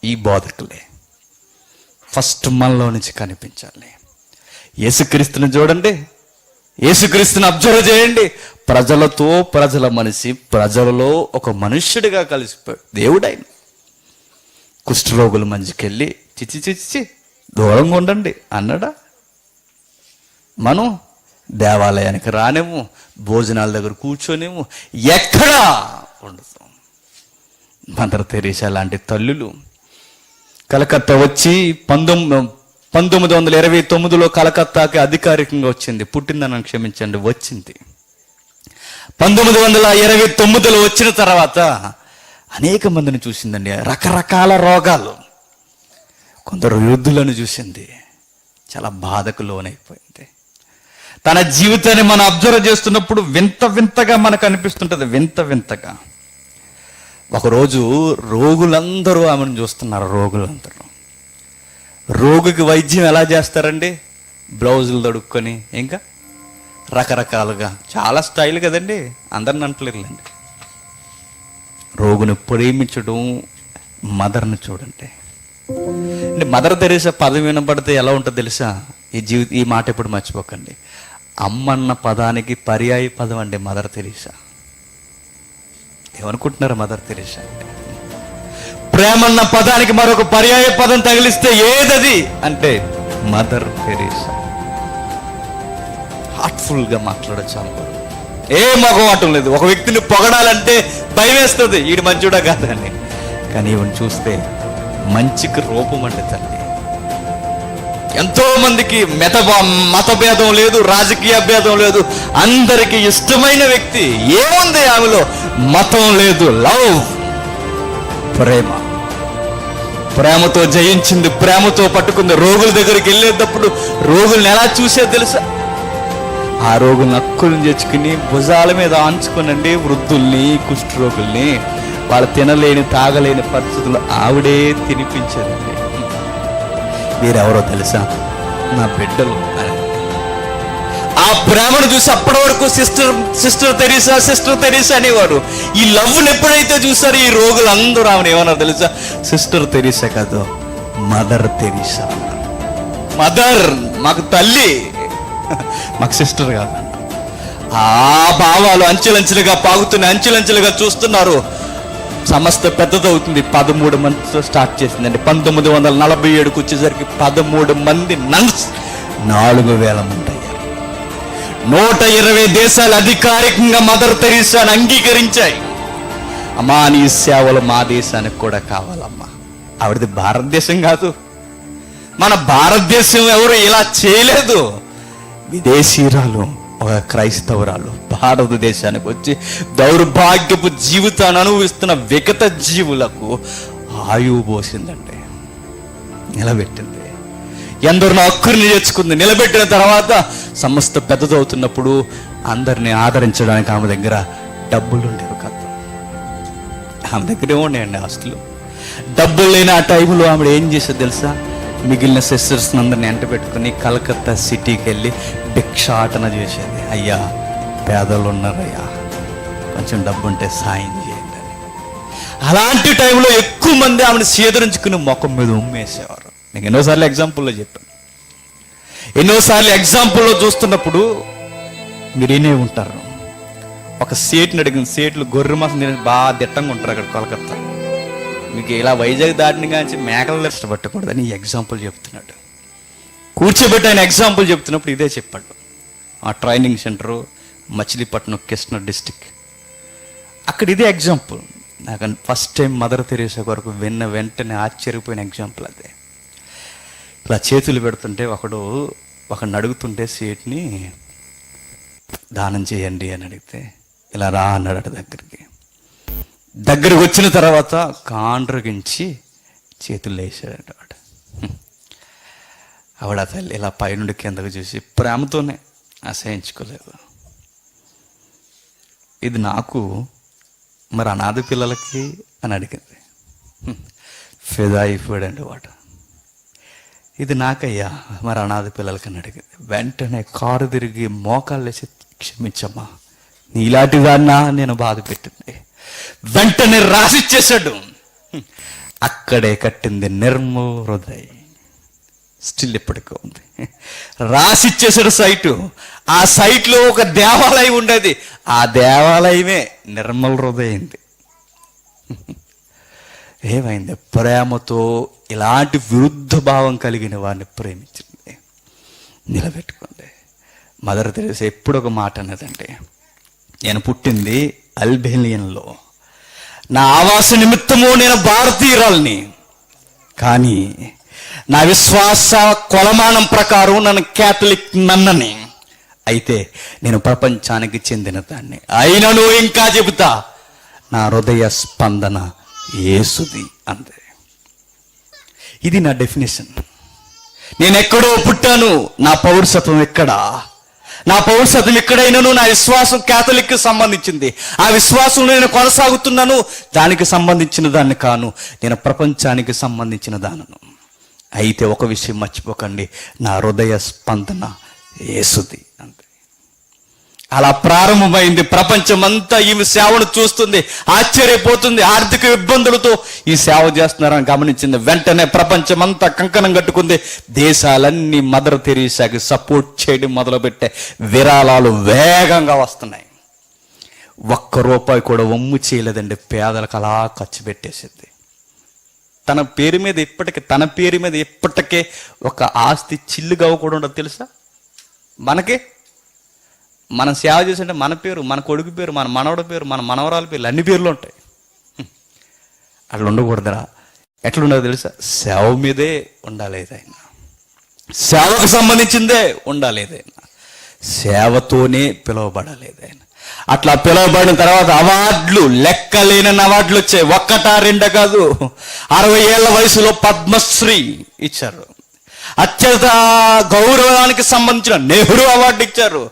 ఈ బోధకులే. ఫస్ట్ మనలో నుంచి కనిపించాలి. యేసుక్రీస్తుని చూడండి, యేసుక్రీస్తుని అబ్జర్వ్ చేయండి. ప్రజలతో ప్రజల మనిషి, ప్రజలలో ఒక మనుష్యుడిగా కలిసిపోయాడు దేవుడైన. కుష్ఠరోగుల మధ్యకెళ్ళి చిచ్చి దూరంగా ఉండండి అన్నాడా? మనం దేవాలయానికి రానేమో, భోజనాల దగ్గర కూర్చోనేమో, ఎక్కడా ఉండదు. మదర్ తెరీసా లాంటి తల్లులు కలకత్తా వచ్చి 1929లో కలకత్తాకి అధికారికంగా వచ్చింది. పుట్టిందని క్షమించండి, వచ్చింది. 1929లో వచ్చిన తర్వాత అనేక మందిని చూసిందండి. రకరకాల రోగాలు, కొందరు వృద్ధులను చూసింది. చాలా బాధకు లోనైపోయింది. తన జీవితాన్ని మనం అబ్జర్వ్ చేస్తున్నప్పుడు వింత వింతగా మనకు అనిపిస్తుంటుంది. వింత వింతగా ఒకరోజు రోగులందరూ ఆమెను చూస్తున్నారు. రోగులందరూ, రోగికి వైద్యం ఎలా చేస్తారండి? బ్లౌజులు తొడుక్కొని, ఇంకా రకరకాలుగా, చాలా స్టైల్ కదండి, అందరిని అంటలేరులేండి. రోగుని ప్రేమించడం, మదర్ని చూడండి. అంటే మదర్ తెరీసా పదం వినపడితే ఎలా ఉంటుందో తెలుసా? ఈ మాట ఎప్పుడు మర్చిపోకండి. అమ్మన్న పదానికి పర్యాయ పదం అండి మదర్ తెరీసా. ఏమనుకుంటున్నారు మదర్ తెరీసా అంటే? ప్రేమన్న పదానికి మరొక పర్యాయ పదం తగిలిస్తే ఏదది అంటే మదర్ తెరీసా. హార్ట్ఫుల్గా మాట్లాడచ్చు అనుకో, ఏ మగవాటం లేదు. ఒక వ్యక్తిని పొగడాలంటే భయం వేస్తుంది, ఈడు మంచిడా కాదని. కానీ ఈవెన్ చూస్తే మంచికి రూపం అంటే తల్లి. ఎంతో మందికి మతభేదం లేదు, రాజకీయ భేదం లేదు, అందరికీ ఇష్టమైన వ్యక్తి. ఏముంది ఆమెలో? మతం లేదు, లవ్, ప్రేమ. ప్రేమతో జయించింది, ప్రేమతో పట్టుకుంది. రోగుల దగ్గరికి వెళ్ళేటప్పుడు రోగుల్ని ఎలా చూసేది తెలుసా? ఆ రోగుల్ని అక్కులను తెచ్చుకుని భుజాల మీద ఆంచుకునండి, వృద్ధుల్ని, కుష్ఠరోగుల్ని, వాళ్ళు తినలేని తాగలేని పరిస్థితులు ఆవిడే తినిపించేదండి. మీరెవరో తెలుసా? నా బిడ్డలు. ఆ ప్రేమను చూసి అప్పటి వరకు సిస్టర్ తెరీసా అనేవారు. ఈ లవ్ని ఎప్పుడైతే చూసారో ఈ రోగులు అందరూ ఆమెను ఏమన్నారు తెలుసా? సిస్టర్ తెరీసా కాదు, మదర్ తెరీసా. మదర్ మాకు తల్లి, మాకు సిస్టర్ కాదు. ఆ భావాలు అంచెలంచెలుగా పాగుతున్నాయి, అంచెలంచెలుగా చూస్తున్నారు. సమస్త పెద్దదవుతుంది. 13 మందితో స్టార్ట్ చేసిందండి. 1947కు వచ్చేసరికి 13 మంది నన్స్ 4000 మంది అయ్యారు. 120 దేశాలు అధికారికంగా మదర్ తెరీసాను అంగీకరించాయి. అమ్మా, నీ సేవలు మా దేశానికి కూడా కావాలమ్మా. ఆవిడది భారతదేశం కాదు, మన భారతదేశం ఎవరు ఇలా చేయలేదు. విదేశీరాలు, ఒక క్రైస్తవురాలు భారతదేశానికి వచ్చి దౌర్భాగ్యపు జీవితాన్ని అనుభవిస్తున్న వికట జీవులకు ఆయువు పోసిందండి, నిలబెట్టింది. ఎందరినో హక్కుని తెచ్చుకుంది, నిలబెట్టిన తర్వాత సమస్త పెద్దదవుతున్నప్పుడు అందరినీ ఆదరించడానికి ఆమె దగ్గర డబ్బులు ఉండేవి కాదు. ఆమె దగ్గర ఏముండేయండి ఆస్తులు. డబ్బులు లేని ఆ టైంలో ఆమె ఏం చేసేది తెలుసా? మిగిలిన సిస్టర్స్ అందరిని ఎంట పెట్టుకుని కలకత్తా సిటీకి వెళ్ళి భిక్షాటన చేసేది. అయ్యా, పేదలు ఉన్నారయ్యా, కొంచెం డబ్బు ఉంటే సాయం చేయండి అని. అలాంటి టైంలో ఎక్కువ మంది ఆమెను సేదరించుకుని ముఖం మీద ఉమ్మేసేవారు. నేను ఎన్నోసార్లు ఎగ్జాంపుల్లో చెప్పాను. ఎన్నోసార్లు ఎగ్జాంపుల్లో చూస్తున్నప్పుడు మీరు ఏనే ఉంటారు. ఒక సేట్ని అడిగిన, సేట్లు గొర్రె మాసం తినేసి బాగా దిట్టంగా ఉంటారు అక్కడ కలకత్తా. మీకు ఇలా వైజాగ్ దాటిని కానీ మేకలు ఇష్టపట్టకూడదని ఎగ్జాంపుల్ చెప్తున్నాడు. కూర్చోబెట్టి ఆయన ఎగ్జాంపుల్ చెప్తున్నప్పుడు ఇదే చెప్పాడు. ఆ training centre Machilipatnam, Krishna district, అక్కడ ఇదే ఎగ్జాంపుల్. నాకు ఫస్ట్ టైం మదర్ తెరీసా కొరకు విన్న వెంటనే ఆశ్చర్యపోయిన ఎగ్జాంపుల్ అదే. ఇలా చేతులు పెడుతుంటే ఒకడు అడుగుతుంటే సీట్ని దానం చేయండి అని అడిగితే ఇలా రా అన్నాడు. దగ్గరికి వచ్చిన తర్వాత కాండ్రగించి చేతులు వేసాడు వాడు. ఆవిడ తల్లి ఇలా పైనుండి కిందకు చూసి ప్రేమతోనే అసహించుకోలేదు. ఇది నాకు, మరి అనాథ పిల్లలకి అని అడిగింది. ఫిదా అయిపోయాడండి వాడు. ఇది నాకయ్యా, మరి అనాథ పిల్లలకి అని అడిగింది. వెంటనే కారు తిరిగి మోకాళ్ళు వేసి, క్షమించమ్మా, నీలాంటి దాన్నా నేను బాధ పెట్టింది. వెంటనే రాసిచ్చేశాడు. అక్కడే కట్టింది నిర్మల్ హృదయ్, స్టిల్ ఎప్పటికో ఉంది. రాసిచ్చేసాడు సైటు. ఆ సైట్లో ఒక దేవాలయం ఉండేది, ఆ దేవాలయమే నిర్మల్ హృదయ్ అయింది. ఏమైంది? ప్రేమతో ఇలాంటి విరుద్ధ భావం కలిగిన వారిని ప్రేమించింది, నిలబెట్టుకుంది. మదర్ తెరీసా ఎప్పుడు ఒక మాట అన్నదంటే, నేను పుట్టింది అల్బేనియన్లో, నా ఆవాస నిమిత్తము నేను భారతీయురాల్ని, కానీ నా విశ్వాస కొలమానం ప్రకారం నన్ను క్యాథలిక్ నన్నని. అయితే నేను ప్రపంచానికి చెందిన దాన్ని. అయినను ఇంకా చెబుతా, నా హృదయ స్పందన యేసుది అంతే. ఇది నా డెఫినేషన్. నేను ఎక్కడో పుట్టాను, నా పౌరసత్వం ఎక్కడా? నా పౌరసత్వం ఎక్కడైనాను నా విశ్వాసం క్యాథలిక్కి సంబంధించింది. ఆ విశ్వాసంలో నేను కొనసాగుతున్నాను, దానికి సంబంధించిన దాన్ని కాను, నేను ప్రపంచానికి సంబంధించిన దానను. అయితే ఒక విషయం మర్చిపోకండి, నా హృదయ స్పందన యేసుది అంతే. అలా ప్రారంభమైంది. ప్రపంచమంతా ఈమె సేవను చూస్తుంది, ఆశ్చర్యపోతుంది. ఆర్థిక ఇబ్బందులతో ఈ సేవ చేస్తున్నారని గమనించింది. వెంటనే ప్రపంచమంతా కంకణం కట్టుకుంది. దేశాలన్నీ మదర్ తెరీసాకి సపోర్ట్ చేయడం మొదలుపెట్టే విరాళాలు వేగంగా వస్తున్నాయి. ₹1 కూడా వమ్ము చేయలేదండి. పేదలకు అలా ఖర్చు పెట్టేసింది. తన పేరు మీద ఇప్పటికే ఒక ఆస్తి చిల్లుగా కూడా ఉండదు తెలుసా మనకి. మనం సేవ చేస్తుంటే మన పేరు, మన కొడుకు పేరు, మన మనవడి పేరు, మన మనవరాల పేర్లు, అన్ని పేర్లు ఉంటాయి. అట్లా ఉండకూడదురా. ఎట్లుండదు తెలుసా? సేవ మీదే ఉండాలి ఏదైనా, సేవకు సంబంధించిందే ఉండాలి ఏదైనా, సేవతోనే పిలువబడాలి ఏదైనా. అట్లా పిలువబడిన తర్వాత అవార్డులు, లెక్కలేని అవార్డులు వచ్చాయి. 1, 2 కాదు. 60 ఏళ్ల వయసులో పద్మశ్రీ ఇచ్చారు. అత్యంత గౌరవానికి సంబంధించిన నెహ్రూ అవార్డు ఇచ్చారు.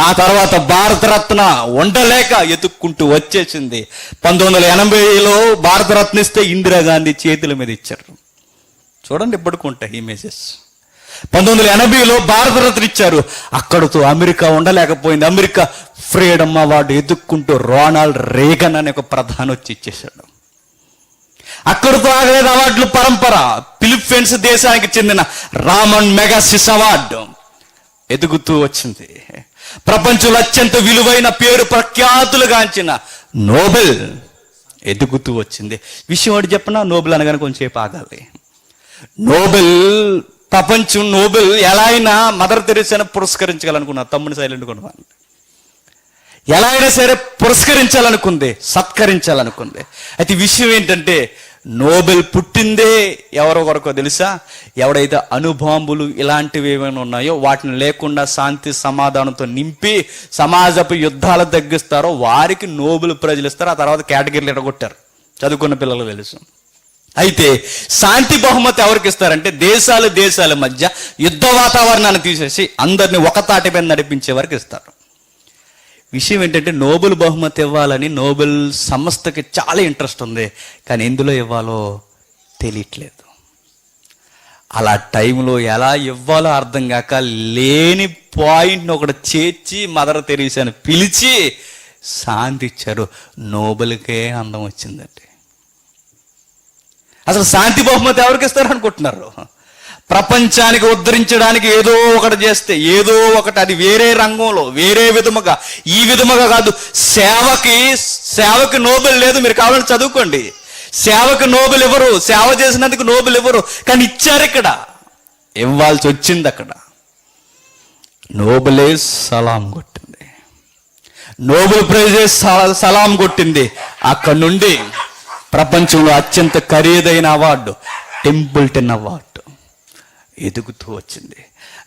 ఆ తర్వాత భారతరత్న ఉండలేక ఎత్తుక్కుంటూ వచ్చేసింది. 1980లో భారతరత్న ఇస్తే ఇందిరాగాంధీ చేతుల మీద ఇచ్చారు. చూడండి ఇప్పటికుంటాయి ఇమేజెస్. 1980లో భారతరత్న ఇచ్చారు. అక్కడితో అమెరికా ఉండలేకపోయింది. అమెరికా ఫ్రీడమ్ అవార్డు ఎదుక్కుంటూ రొనాల్డ్ రేగన్ అనే ఒక ప్రధాని వచ్చి ఇచ్చేశాడు. అక్కడితో ఆగలేదు అవార్డులు పరంపర. ఫిలిప్పీన్స్ దేశానికి చెందిన రామన్ మెగాసిస్ అవార్డు ఎదుగుతూ వచ్చింది. ప్రపంచంలో అత్యంత విలువైన పేరు ప్రఖ్యాతులుగాంచిన నోబెల్ ఎదుగుతూ వచ్చింది. విషయం ఒకటి చెప్పనా, నోబెల్ అనగానే కొంచెంసేపు ఆగాలి. నోబెల్ ఎలా అయినా మదర్ తెరీసాను పురస్కరించాలనుకున్నా. తమ్ముని సైలెంట్ కొనుక్కోండి. ఎలా అయినా సరే పురస్కరించాలనుకుంది, సత్కరించాలనుకుంది. అయితే విషయం ఏంటంటే, నోబెల్ పుట్టిందే ఎవరో కొరకో తెలుసా? ఎవడైతే అణుబాంబులు ఇలాంటివి ఏమైనా ఉన్నాయో వాటిని లేకుండా శాంతి సమాధానంతో నింపి సమాజపు యుద్ధాలు తగ్గిస్తారో వారికి నోబెల్ ప్రైజులు ఇస్తారు. ఆ తర్వాత కేటగిరీలు ఎడగొట్టారు, చదువుకున్న పిల్లలు తెలుసు. అయితే శాంతి బహుమతి ఎవరికి ఇస్తారంటే, దేశాల మధ్య యుద్ధ వాతావరణాన్ని తీసేసి అందరినీ ఒక తాటి మీద నడిపించే వారికి ఇస్తారు. విషయం ఏంటంటే, నోబెల్ బహుమతి ఇవ్వాలని నోబెల్ సంస్థకి చాలా ఇంట్రెస్ట్ ఉంది, కానీ ఎందులో ఇవ్వాలో తెలియట్లేదు. అలా టైంలో ఎలా ఇవ్వాలో అర్థం కాక లేని పాయింట్ని ఒకటి చేర్చి మదర్ తెరీసాని పిలిచి శాంతి ఇచ్చారు. నోబెల్కే అందం వచ్చిందండి. అసలు శాంతి బహుమతి ఎవరికి ఇస్తారు అనుకుంటున్నారు? ప్రపంచానికి ఉద్ధరించడానికి ఏదో ఒకటి చేస్తే, ఏదో ఒకటి, అది వేరే రంగంలో వేరే విధముగా, ఈ విధముగా కాదు. సేవకి నోబెల్ లేదు. మీరు కావాలని చదువుకోండి. సేవకు నోబెల్ ఇవ్వరు, సేవ చేసినందుకు నోబెల్ ఇవ్వరు. కానీ ఇచ్చారు. ఇక్కడ ఇవ్వాల్సి వచ్చింది. అక్కడ నోబెలే సలాం కొట్టింది, నోబెల్ ప్రైజే సలాం కొట్టింది. అక్కడ నుండి ప్రపంచంలో అత్యంత ఖరీదైన అవార్డు టెంపుల్టన్ అవార్డు ఎదుగుతూ వచ్చింది.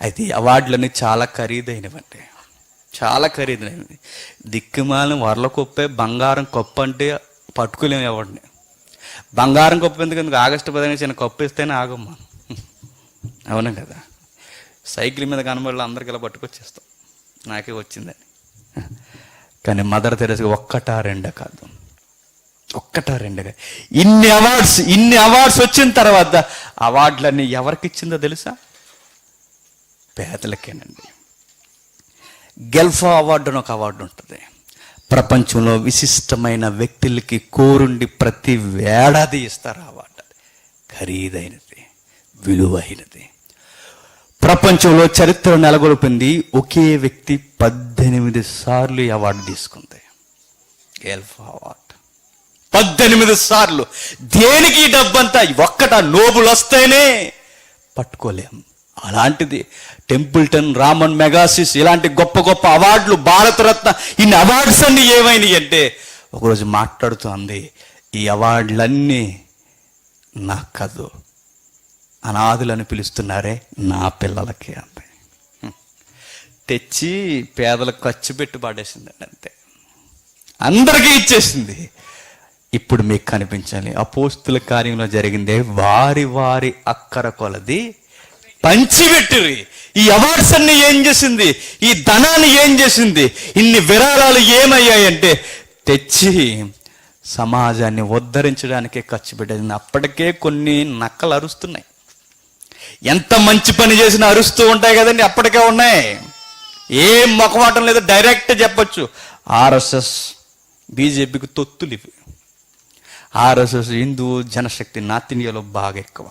అయితే ఈ అవార్డులన్నీ చాలా ఖరీదైనవండి, చాలా ఖరీదైనవి. దిక్కుమాలిన వరల కొప్పే బంగారం కప్పు అంటే పట్టుకోలేము ఎవరిని. బంగారం కప్పు ఎందుకు? ఆగస్టు 15 చిన్న కప్పు ఇస్తేనే ఆగమ్మా. అవునా కదా? సైకిల్ మీద కనబడి అందరికి ఇలా పట్టుకొచ్చేస్తాం, నాకే వచ్చిందని. కానీ మదర్ తెరీసా 1, 2 కాదు, 1, 2 కాదు, ఇన్ని అవార్డ్స్ వచ్చిన తర్వాత అవార్డులన్నీ ఎవరికి ఇచ్చిందో తెలుసా? పేదలకేనండి. గెల్ఫా అవార్డు అని ఒక అవార్డు ఉంటుంది. ప్రపంచంలో విశిష్టమైన వ్యక్తులకి కోరుండి ప్రతి ఏడాది ఇస్తారు అవార్డు. ఖరీదైనది, విలువైనది. ప్రపంచంలో చరిత్ర నెలకొల్పింది ఒకే వ్యక్తి 18 సార్లు ఈ అవార్డు తీసుకుంది. గెల్ఫా అవార్డు 18 సార్లు. దేనికి ఈ డబ్బంతా? నోబెల్ వస్తేనే పట్టుకోలేం. అలాంటిది టెంపుల్టన్, రామన్ మెగాసిస్ ఇలాంటి గొప్ప గొప్ప అవార్డులు, భారతరత్న, ఇన్ని అవార్డ్స్ అన్ని ఏమైనాయి అంటే, ఒకరోజు మాట్లాడుతూ అంది, ఈ అవార్డులన్నీ నాకు కాదు, అనాథులని పిలుస్తున్నారే నా పిల్లలకి అంది. తెచ్చి పేదలకు ఖర్చు పెట్టి పాడేసిందండి, అంతే. అందరికీ ఇచ్చేసింది. ఇప్పుడు మీకు కనిపించాలి, అపోస్తుల కార్యంలో జరిగిందే వారి వారి అక్కర కొలది పంచిపెట్టిరి. ఈ అవార్డ్స్ అన్ని ఏం చేసింది? ఈ ధనాన్ని ఏం చేసింది? ఇన్ని విరాళాలు ఏమయ్యాయంటే తెచ్చి సమాజాన్ని ఉద్ధరించడానికే ఖర్చు పెట్టింది. అప్పటికే కొన్ని నక్కలు అరుస్తున్నాయి. ఎంత మంచి పని చేసినా అరుస్తూ ఉంటాయి కదండి, అప్పటికే ఉన్నాయి. ఏం మొఖమాటం లేదు, డైరెక్ట్ చెప్పొచ్చు. ఆర్ఎస్ఎస్ బీజేపీకి తొత్తులు ఇవి. ఆర్ఎస్ఎస్ హిందూ జనశక్తి నార్త్ ఇండియాలో బాగా ఎక్కువ.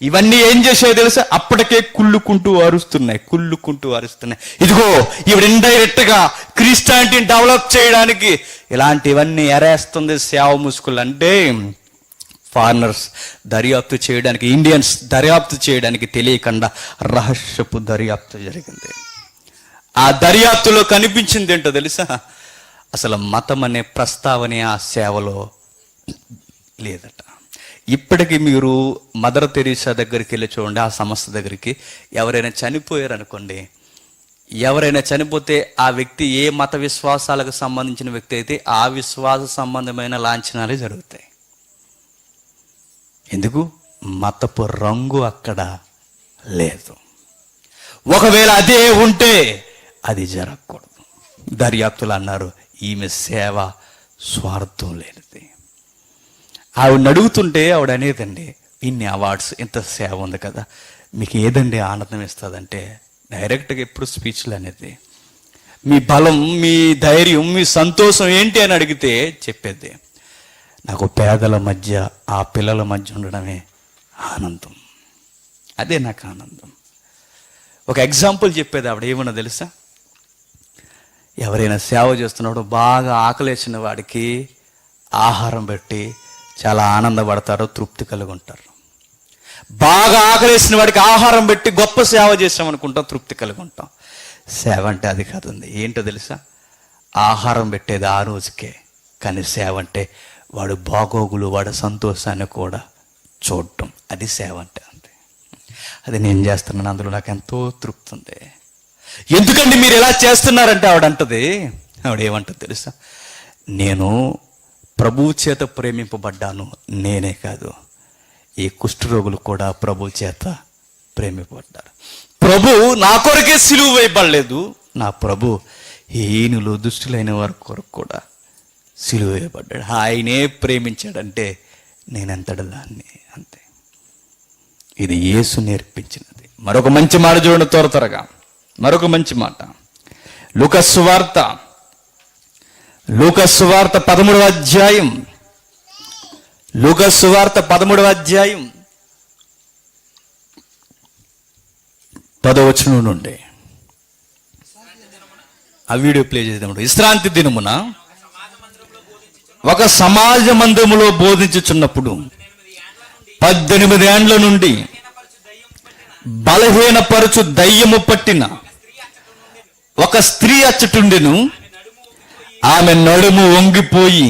ఇవన్నీ ఏం చేసాయో తెలుసా? అప్పటికే కుళ్ళుకుంటూ అరుస్తున్నాయి. ఇదిగో ఇవి ఇండైరెక్ట్ గా క్రిస్టియానిటీని డెవలప్ చేయడానికి ఇలాంటివన్నీ ఎరేస్తుంది సేవ ముసుగులు. అంటే ఫారినర్స్ దర్యాప్తు చేయడానికి, ఇండియన్స్ దర్యాప్తు చేయడానికి తెలియకుండా రహస్యపు దర్యాప్తు జరిగింది. ఆ దర్యాప్తులో కనిపించింది ఏంటో తెలుసా? అసలు మతం అనే ప్రస్తావన ఆ సేవలో లేదట. ఇప్పటికీ మీరు మదర్ తెరీసా దగ్గరికి వెళ్ళి చూడండి, ఆ సంస్థ దగ్గరికి. ఎవరైనా చనిపోయారు అనుకోండి, ఎవరైనా చనిపోతే ఆ వ్యక్తి ఏ మత విశ్వాసాలకు సంబంధించిన వ్యక్తి అయితే ఆ విశ్వాస సంబంధమైన లాంఛనాలే జరుగుతాయి. ఎందుకు? మతపు రంగు అక్కడ లేదు. ఒకవేళ అదే ఉంటే అది జరగకూడదు. దర్యాప్తులు అన్నారు ఈమె సేవ స్వార్థం లేనిది. ఆవిడని అడుగుతుంటే ఆవిడ అనేదండి, ఇన్ని అవార్డ్స్, ఇంత సేవ ఉంది కదా, మీకు ఏదండి ఆనందం ఇస్తుందంటే డైరెక్ట్గా ఎప్పుడు స్పీచ్లు అనేది, మీ బలం, మీ ధైర్యం, మీ సంతోషం ఏంటి అని అడిగితే చెప్పేది, నాకు పేదల మధ్య, ఆ పిల్లల మధ్య ఉండడమే ఆనందం. అదే నాకు ఆనందం. ఒక ఎగ్జాంపుల్ చెప్పేది ఆవిడ. ఏమన్నా తెలుసా? ఎవరైనా సేవ చేస్తున్నప్పుడు బాగా ఆకలేసిన వాడికి ఆహారం పెట్టి చాలా ఆనందపడతారు, తృప్తి కలిగి ఉంటారు. బాగా ఆకలేసిన వాడికి ఆహారం పెట్టి గొప్ప సేవ చేసామనుకుంటాం, తృప్తి కలిగి ఉంటాం. సేవ అంటే అది కాదండి. ఏంటో తెలుసా? ఆహారం పెట్టేది ఆ రోజుకే, కానీ సేవ అంటే వాడు బాగోగులు, వాడి సంతోషాన్ని కూడా చూడటం. అది సేవ అంటే. అంతే. అది నేను చేస్తున్నాను, అందులో నాకు ఎంతో తృప్తి ఉంది. ఎందుకండి మీరు ఎలా చేస్తున్నారంటే ఆవిడంటది, ఆవిడేమంటుంది తెలుసా? నేను ప్రభువు చేత ప్రేమింపబడ్డాను. నేనే కాదు, ఈ కుష్ఠరోగులు కూడా ప్రభు చేత ప్రేమింపబడ్డారు. ప్రభు నా కొరకే సిలువ వేయబడలేదు, నా ప్రభు హీనులు, దుష్టులైన వారి కొరకు కూడా సిలువ వేయబడ్డాడు. ఆయనే ప్రేమించాడంటే నేనెంతటి దాన్ని. అంతే. ఇది యేసు నేర్పించినది. మరొక మంచి మాట చూడండి, త్వరగా మరొక మంచి మాట. లూకాసు వార్త 13వ అధ్యాయం, లూకాసు వార్త 13వ అధ్యాయం 10వ వచనం నుండి ఆ వీడియో ప్లే చేద్దాం. విశ్రాంతి దినమున ఒక సమాజ మందిరములో బోధించుచున్నప్పుడు 18 ఏండ్ల నుండి బలహీనపరచు దయ్యము పట్టిన ఒక స్త్రీ అచ్చటుండెను. ఆమె నడుము వంగిపోయి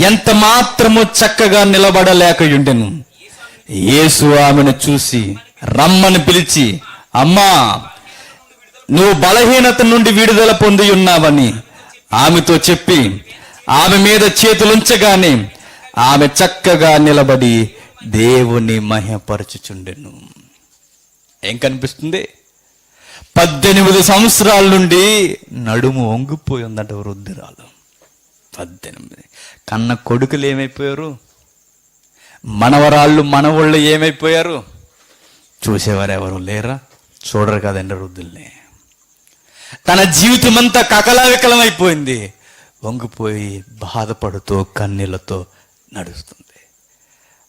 ఎంత మాత్రము చక్కగా నిలబడలేకయుండెను. యేసు ఆమెను చూసి రమ్మని పిలిచి, అమ్మా, నువ్వు బలహీనత నుండి విడుదల పొంది ఉన్నావని ఆమెతో చెప్పి ఆమె మీద చేతులుంచగానే ఆమె చక్కగా నిలబడి దేవుని మహిమపరచుచుండెను. ఏం కనిపిస్తుంది? 18 సంవత్సరాల నుండి నడుము వంగిపోయి ఉందంట వృద్ధురాలు. 18. కన్న కొడుకులు ఏమైపోయారు? మనవరాళ్ళు, మనవాళ్ళు ఏమైపోయారు? చూసేవారు ఎవరు లేరా? చూడరు కదండి వృద్ధుల్ని. తన జీవితం అంతా కకలావికలం అయిపోయింది. వంగిపోయి బాధపడుతూ కన్నీళ్లతో నడుస్తుంది.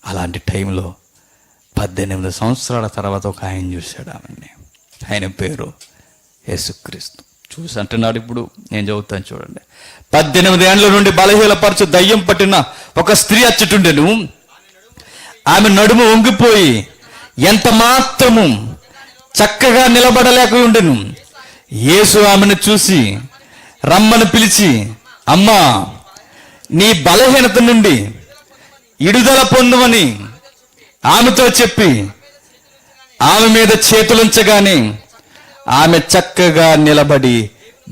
అలాంటి టైంలో 18 సంవత్సరాల తర్వాత ఒక ఆయన చూశాడు ఆమెని. ఆయన పేరు యేసుక్రీస్తు. చూసి అంటున్నాడు, ఇప్పుడు నేను చదువుతాను చూడండి. 18 ఏండ్ల నుండి బలహీనపరచు దయ్యం పట్టిన ఒక స్త్రీ అచ్చటుండెను. ఆమె నడుము వంగిపోయి ఎంత మాత్రము చక్కగా నిలబడలేక ఉండెను. యేసు ఆమెను చూసి రమ్మని పిలిచి, అమ్మా, నీ బలహీనత నుండి విడుదల పొందుమని ఆమెతో చెప్పి ఆమె మీద చేతులుంచగానే ఆమె చక్కగా నిలబడి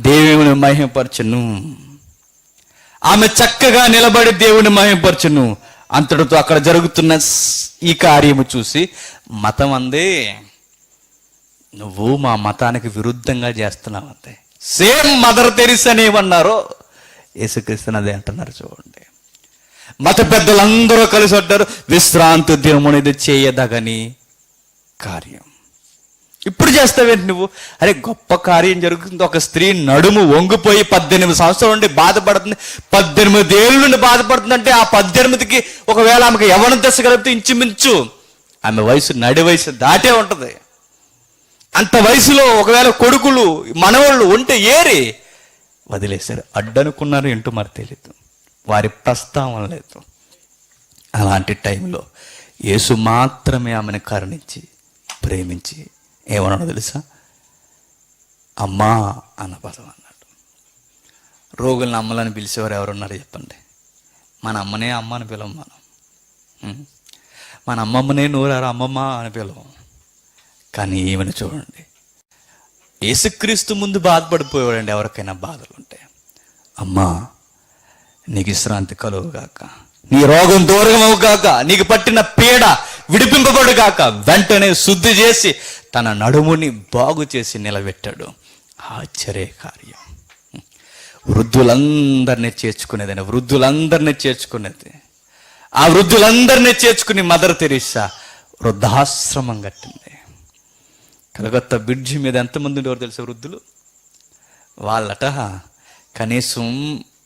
దేవుని మహిమపరచును. ఆమె చక్కగా నిలబడి దేవుని మహిమపరచును. అంతటితో అక్కడ జరుగుతున్న ఈ కార్యము చూసి మతం అందే, నువ్వు మా మతానికి విరుద్ధంగా చేస్తున్నావు అంతే. సేమ్ మదర్ తెరీసా ఏమన్నారో యేసుక్రీస్తు అదే అంటున్నారు. చూడండి, మత పెద్దలందరూ కలిసి అంటారు, విశ్రాంతి దినమున ఇది చేయదగని కార్యం. ఇప్పుడు చేస్తావేంటి నువ్వు? అరే గొప్ప కార్యం జరుగుతుంది. ఒక స్త్రీ నడుము వంగిపోయి 18 సంవత్సరాల నుండి బాధపడుతుంది. 18 ఏళ్ళ నుండి బాధపడుతుందంటే ఆ 18కి ఒకవేళ ఆమెకు యవ్వనం తెచ్చగలిగితే ఇంచుమించు ఆమె వయసు నడి వయసు దాటే ఉంటుంది. అంత వయసులో ఒకవేళ కొడుకులు మనవాళ్ళు ఉంటే ఏరి వదిలేశారు. అడ్డనుకున్నారు ఏంటో మరి తెలియదు, వారి ప్రస్తావన లేదు. అలాంటి టైంలో యేసు మాత్రమే ఆమెను కరుణించి ప్రేమించి ఏమన్నాడో తెలుసా? అమ్మా అన్న పదం అన్నాడు. రోగులను అమ్మలని పిలిచేవారు ఎవరున్నారు చెప్పండి? మన అమ్మనే అమ్మ అని పిలవం మనం. మన అమ్మమ్మనే నోరారు అమ్మమ్మ అని పిలవం. కానీ ఈమెను చూడండి, యేసుక్రీస్తు ముందు బాధపడిపోయాడండి. ఎవరికైనా బాధలు ఉంటే, అమ్మా నీకు విశ్రాంతి కలుగుగాక, నీ రోగం దూరం అవుగాక, నీకు పట్టిన పీడ విడిపింపబడుగాక. వెంటనే శుద్ధి చేసి తన నడుముని బాగు చేసి నిలబెట్టాడు. ఆశ్చర్య కార్యం. వృద్ధులందరినీ చేర్చుకునేదని, వృద్ధులందరినీ చేర్చుకునేది. ఆ వృద్ధులందరినీ చేర్చుకుని మదర్ తెరీసా వృద్ధాశ్రమం కట్టింది. కలకత్తా బ్రిడ్జి మీద ఎంతమంది ఉండేవారు తెలుసా వృద్ధులు? వాళ్ళట కనీసం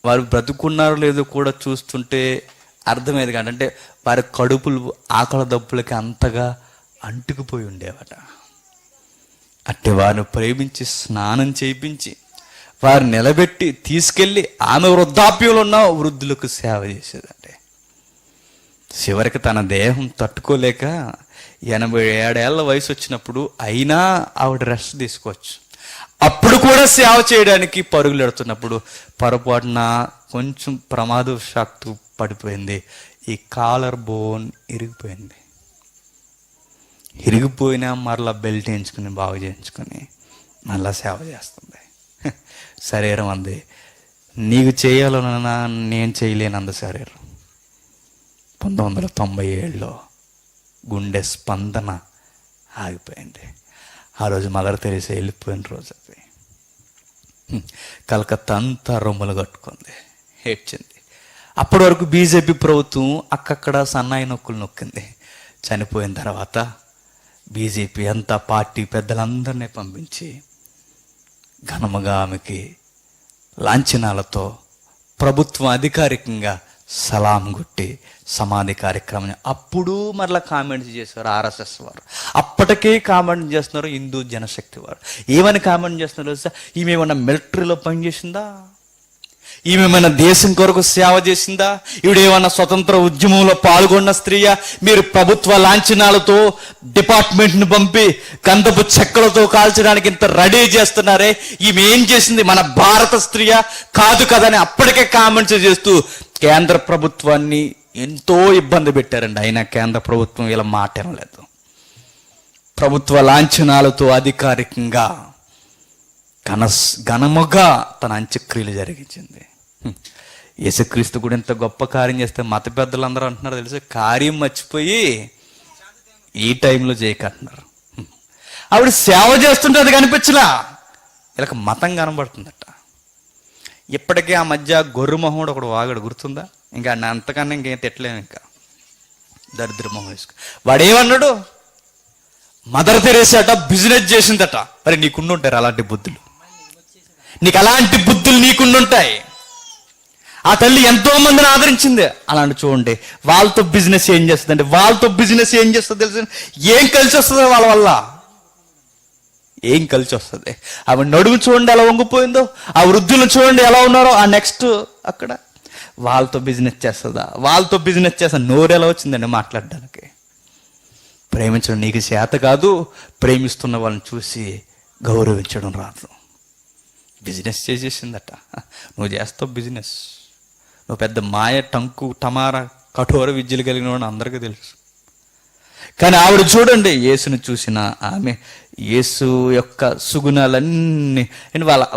వారు బ్రతుకున్నారో లేదో కూడా చూస్తుంటే అర్థమయ్యేది కాదు. అంటే వారి కడుపులు ఆకలి దప్పులకి అంతగా అంటుకుపోయి ఉండేవట. అట్టి వారిని ప్రేమించి స్నానం చేయించి వారు నిలబెట్టి తీసుకెళ్ళి ఆమె వృద్ధాప్యంలో ఉన్న వృద్ధులకు సేవ చేసేదండి. చివరికి తన దేహం తట్టుకోలేక 87 ఏళ్ల వయసు వచ్చినప్పుడు అయినా ఆవిడ రెస్ట్ తీసుకోవచ్చు. అప్పుడు కూడా సేవ చేయడానికి పరుగులు ఎడుతున్నప్పుడు పొరపాటున కొంచెం ప్రమాదవశాత్తు పడిపోయింది. ఈ కాలర్ బోన్ ఇరిగిపోయింది. ఇరిగిపోయినా మరలా బెల్ట్ వేయించుకుని బాగు చేయించుకొని మళ్ళా సేవ చేస్తుంది. శరీరం అంది, నీకు చేయాలన్నా నేను చేయలేనంత శరీరం. 1997లో గుండె స్పందన ఆగిపోయింది. ఆ రోజు మదర్ తెరీసా వెళ్ళిపోయిన రోజు అది. కలకత్తా అంతా రొమ్ములు కట్టుకుంది, ఏడ్చింది. అప్పటి వరకు బీజేపీ ప్రభుత్వం అక్కక్కడ సన్నాయి నొక్కులు నొక్కింది. చనిపోయిన తర్వాత బీజేపీ అంతా పార్టీ పెద్దలందరినీ పంపించి ఘనముగా ఆమెకి లాంఛనాలతో ప్రభుత్వం అధికారికంగా సలాం కొట్టి సమాధి కార్యక్రమం. అప్పుడు మరలా కామెంట్స్ చేశారు ఆర్ఎస్ఎస్ వారు. అప్పటికే కామెంట్ చేస్తున్నారు హిందూ జనశక్తి వారు. ఏమని కామెంట్ చేస్తున్నారు సార్? ఈమె ఏమన్నా మిలిటరీలో పనిచేసిందా? ఈమె మన దేశం కొరకు సేవ చేసిందా? ఈవిడేమన్నా స్వతంత్ర ఉద్యమంలో పాల్గొన్న స్త్రీయా? మీరు ప్రభుత్వ లాంఛనాలతో డిపార్ట్మెంట్ను పంపి గంధపు చెక్కలతో కాల్చడానికి ఇంత రెడీ చేస్తున్నారే, ఈమె ఏం చేసింది? మన భారత స్త్రీయా? కాదు కదని అప్పటికే కామెంట్స్ చేస్తూ కేంద్ర ప్రభుత్వాన్ని ఎంతో ఇబ్బంది పెట్టారండి. అయినా కేంద్ర ప్రభుత్వం ఇలా మాట అనలేదు. ప్రభుత్వ లాంఛనాలతో అధికారికంగా ఘనముగా తన అంత్యక్రియలు జరిగించింది. యేసుక్రీస్తు కూడా ఇంత గొప్ప కార్యం చేస్తే మత పెద్దలందరూ అంటున్నారు తెలుసు, కార్యం మర్చిపోయి ఈ టైంలో చేయకంటున్నారు. ఆవిడ సేవ చేస్తుంటే అది కనిపించలా, ఇలా మతం కనబడుతుందట. ఇప్పటికే ఆ మధ్య గొర్రె మొహముడు ఒకడు వాగాడు, గుర్తుందా? ఇంకా అంతకన్నా ఇంకేం తిట్టలేము. ఇంకా దరిద్ర మొహం వేసుకు వాడేమన్నాడు? మదర్ తెరీసా అట బిజినెస్ చేసిందట. మరి నీకుండుంటారు అలాంటి బుద్ధులు, నీకు అలాంటి బుద్ధులు నీకుండుంటాయి. ఆ తల్లి ఎంతో మందిని ఆదరించింది. అలాంటి చూడండి, వాళ్ళతో బిజినెస్ ఏం చేస్తుందంటే, వాళ్ళతో బిజినెస్ ఏం చేస్తుందో తెలుసు? ఏం కలిసి వస్తుందో వాళ్ళ వల్ల, ఏం కలిసి వస్తుంది? ఆవిడ నడుము చూడండి ఎలా వంగిపోయిందో, ఆ వృద్ధులను చూడండి ఎలా ఉన్నారో. ఆ నెక్స్ట్ అక్కడ వాళ్ళతో బిజినెస్ చేస్తుందా? వాళ్ళతో బిజినెస్ చేస్తా నోరు ఎలా వచ్చిందండి మాట్లాడడానికి? ప్రేమించడం నీకు చేత కాదు, ప్రేమిస్తున్న వాళ్ళని చూసి గౌరవించడం రాదు. బిజినెస్ చేసేసిందట. నువ్వు చేస్తావు బిజినెస్, నువ్వు పెద్ద మాయ టంకు టమారా కఠోర విద్యలు కలిగిన వాడు అందరికీ తెలుసు. కానీ ఆవిడ చూడండి, యేసుని చూసిన ఆమె యేసు యొక్క సుగుణాలన్నీ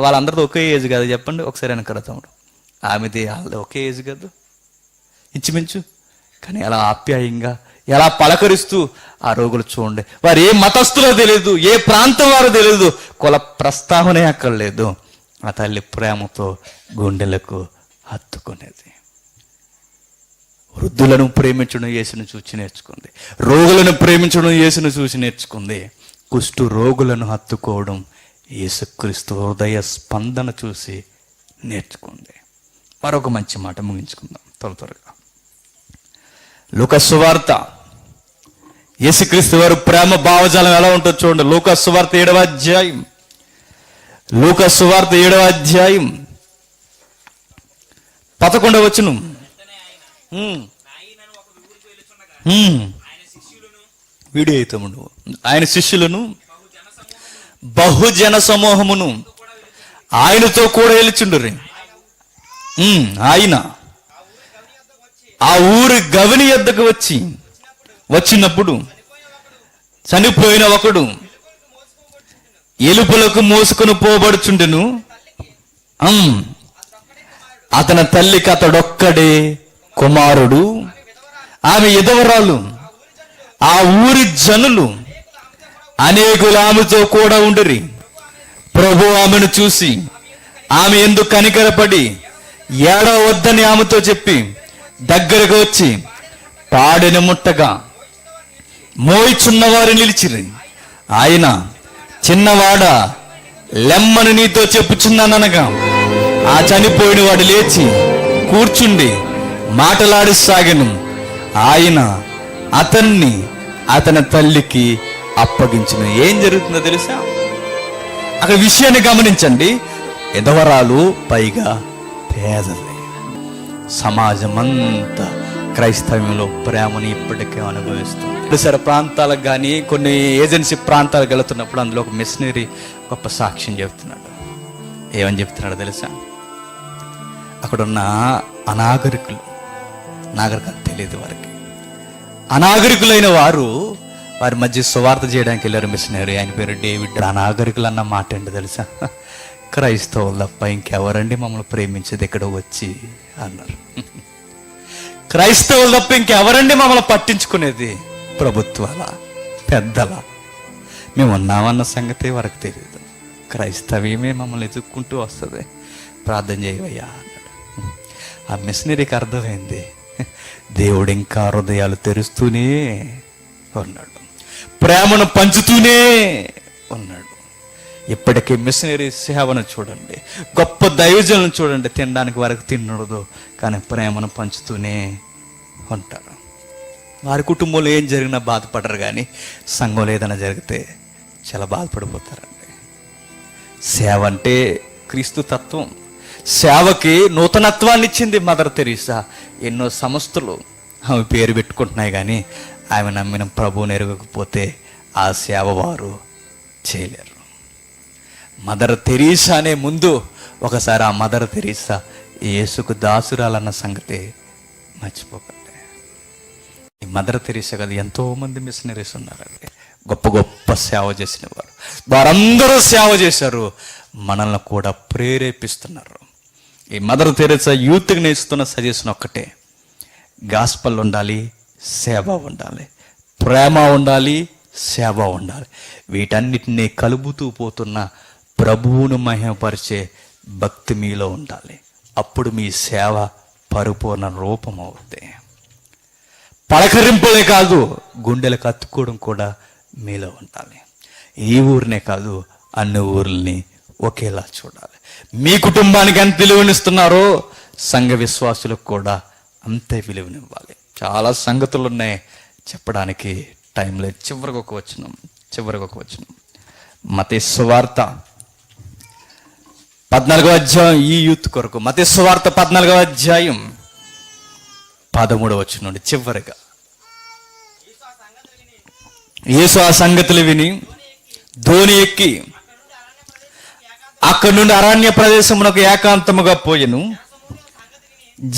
వాళ్ళందరితో ఒకే ఏజ్ కాదు చెప్పండి. ఒకసారి వెనక తమ్ముడు, ఆమెది వాళ్ళది ఒకే ఏజ్ కాదు ఇంచుమించు. కానీ ఎలా ఆప్యాయంగా ఎలా పలకరిస్తూ ఆ రోగులు చూడండి. వారు ఏ మతస్థులో తెలియదు, ఏ ప్రాంతం వారో తెలియదు, కుల ప్రస్తావనే అక్కడ లేదు. ఆ తల్లి ప్రేమతో గుండెలకు హత్తుకునేది. వృద్ధులను ప్రేమించడం యేసును చూసి నేర్చుకుంది, రోగులను ప్రేమించడం యేసును చూసి నేర్చుకుంది. కుష్టు రోగులను హత్తుకోవడం యేసుక్రీస్తు హృదయ స్పందన చూసి నేర్చుకుంది. మరొక మంచి మాట ముగించుకుందాం త్వరగా. లూకా సువార్త, యేసుక్రీస్తు వారు ప్రేమ భావజాలం ఎలా ఉంటుందో చూడండి. లూకా సువార్త 7వ అధ్యాయం, లూకా సువార్త 7వ అధ్యాయం 11వ వచనం. వీడియో అయితే ఆయన శిష్యులను బహుజన సమూహమును ఆయనతో కూడా వెలుచుండ్రి. ఆయన ఆ ఊరి గవిని యొద్దకు వచ్చినప్పుడు చనిపోయిన ఒకడు ఎలుపులకు మోసుకొని పోబడుచుండెను. అతని తల్లికి అతడొక్కడే కుమారుడు, ఆమె విధవరాలు. ఆ ఊరి జనులు అనేకులు ఆమెతో కూడా ఉండిరి. ప్రభు ఆమెను చూసి ఆమె ఎందుకు కనికరపడి ఏడవద్దని ఆమెతో చెప్పి దగ్గరకు వచ్చి పాడెను ముట్టగా మోయిచున్నవారు నిలిచిరి. ఆయన, చిన్నవాడ లెమ్మని నీతో చెప్పుచున్నాననగా ఆ చనిపోయిన వాడు లేచి కూర్చుండి మాటలాడసాగెను. ఆయన అతన్ని అతని తల్లికి అప్పగించిన. ఏం జరుగుతుందో తెలుసా? అక్కడ విషయాన్ని గమనించండి. ఎదవరాలు, పైగా పేదలే. సమాజం అంతా క్రైస్తవ్యంలో ప్రేమని ఇప్పటికే అనుభవిస్తుంది. పరిసర ప్రాంతాలకు కానీ కొన్ని ఏజెన్సీ ప్రాంతాలకు వెళుతున్నప్పుడు అందులో ఒక మిషనరీ గొప్ప సాక్ష్యం చెబుతున్నాడు. ఏమని చెప్తున్నాడో తెలుసా? అక్కడున్న నాగరికలు తెలియదు వారికి, అనాగరికులైన వారి మధ్య సువార్త చేయడానికి వెళ్ళారు మిషనరీ. ఆయన పేరు డేవిడ్. అనాగరికులు అన్న మాట ఏంటో తెలుసా? క్రైస్తవులు తప్ప ఇంకెవరండి మమ్మల్ని ప్రేమించేది ఇక్కడ వచ్చి అన్నారు. క్రైస్తవులు తప్ప ఇంకెవరండి మమ్మల్ని పట్టించుకునేది? ప్రభుత్వాల, పెద్దల. మేము ఉన్నామన్న సంగతి వరకు తెలియదు. క్రైస్తవ్యమే మమ్మల్ని ఎదుక్కుంటూ వస్తుంది. ప్రార్థన చేయవయ్యా అన్నాడు. ఆ మిషనరీకి అర్థమైంది, దేవుడు ఇంకా హృదయాలు తెరుస్తూనే ఉన్నాడు, ప్రేమను పంచుతూనే ఉన్నాడు. ఇప్పటికీ మిషనరీ సేవను చూడండి, గొప్ప దైవజనులను చూడండి, తినడానికి వారికి తినడదు కానీ ప్రేమను పంచుతూనే ఉంటారు. వారి కుటుంబంలో ఏం జరిగినా బాధపడరు, కానీ సంఘంలో ఏదైనా జరిగితే చాలా బాధపడిపోతారండి. సేవ అంటే క్రీస్తు తత్వం. సేవకి నూతనత్వాన్ని ఇచ్చింది మదర్ తెరీసా. ఎన్నో సంస్థలు ఆమె పేరు పెట్టుకుంటున్నాయి, కానీ ఆమె నమ్మిన ప్రభువుని ఎరగకపోతే ఆ సేవ వారు చేయలేరు. మదర్ తెరీసా అనే ముందు ఒకసారి ఆ మదర్ తెరీసా యేసుకు దాసురాలన్న సంగతి మర్చిపోకండి. ఈ మదర్ తెరీసా కదా, ఎంతో మంది మిషనరీస్ ఉన్నారండి, గొప్ప గొప్ప సేవ చేసిన వారు. వారందరూ సేవ చేశారు, మనల్ని కూడా ప్రేరేపిస్తున్నారు. ఈ మదర్ తెరీసా యూత్కి నేర్చుతున్న సజెషన్ ఒక్కటే: గాస్పల్ ఉండాలి, సేవ ఉండాలి, ప్రేమ ఉండాలి, సేవ ఉండాలి. వీటన్నిటినీ కలుపుతూ పోతున్న ప్రభువును మహిమపరిచే భక్తి మీలో ఉండాలి. అప్పుడు మీ సేవ పరిపూర్ణ రూపం అవుతుంది. పలకరింపులే కాదు, గుండెలకు అతుక్కోవడం కూడా మీలో ఉండాలి. ఈ ఊరినే కాదు, అన్ని ఊర్లని ఒకేలా చూడాలి. మీ కుటుంబానికి ఎంత విలువనిస్తున్నారో సంఘ విశ్వాసులకు కూడా అంతే విలువనివ్వాలి. చాలా సంగతులు ఉన్నాయి, చెప్పడానికి టైం లేదు. చివరికి ఒక వచనం మత్తయి సువార్త 14వ అధ్యాయం, ఈ యూత్ కొరకు మత్తయి సువార్త 14వ అధ్యాయం 13వ వచనం నుండి చివరిగా. యేసు ఆ సంగతులు విని ధోని ఎక్కి అక్కడి నుండి అరణ్య ప్రదేశమునకు ఏకాంతముగా పోయెను.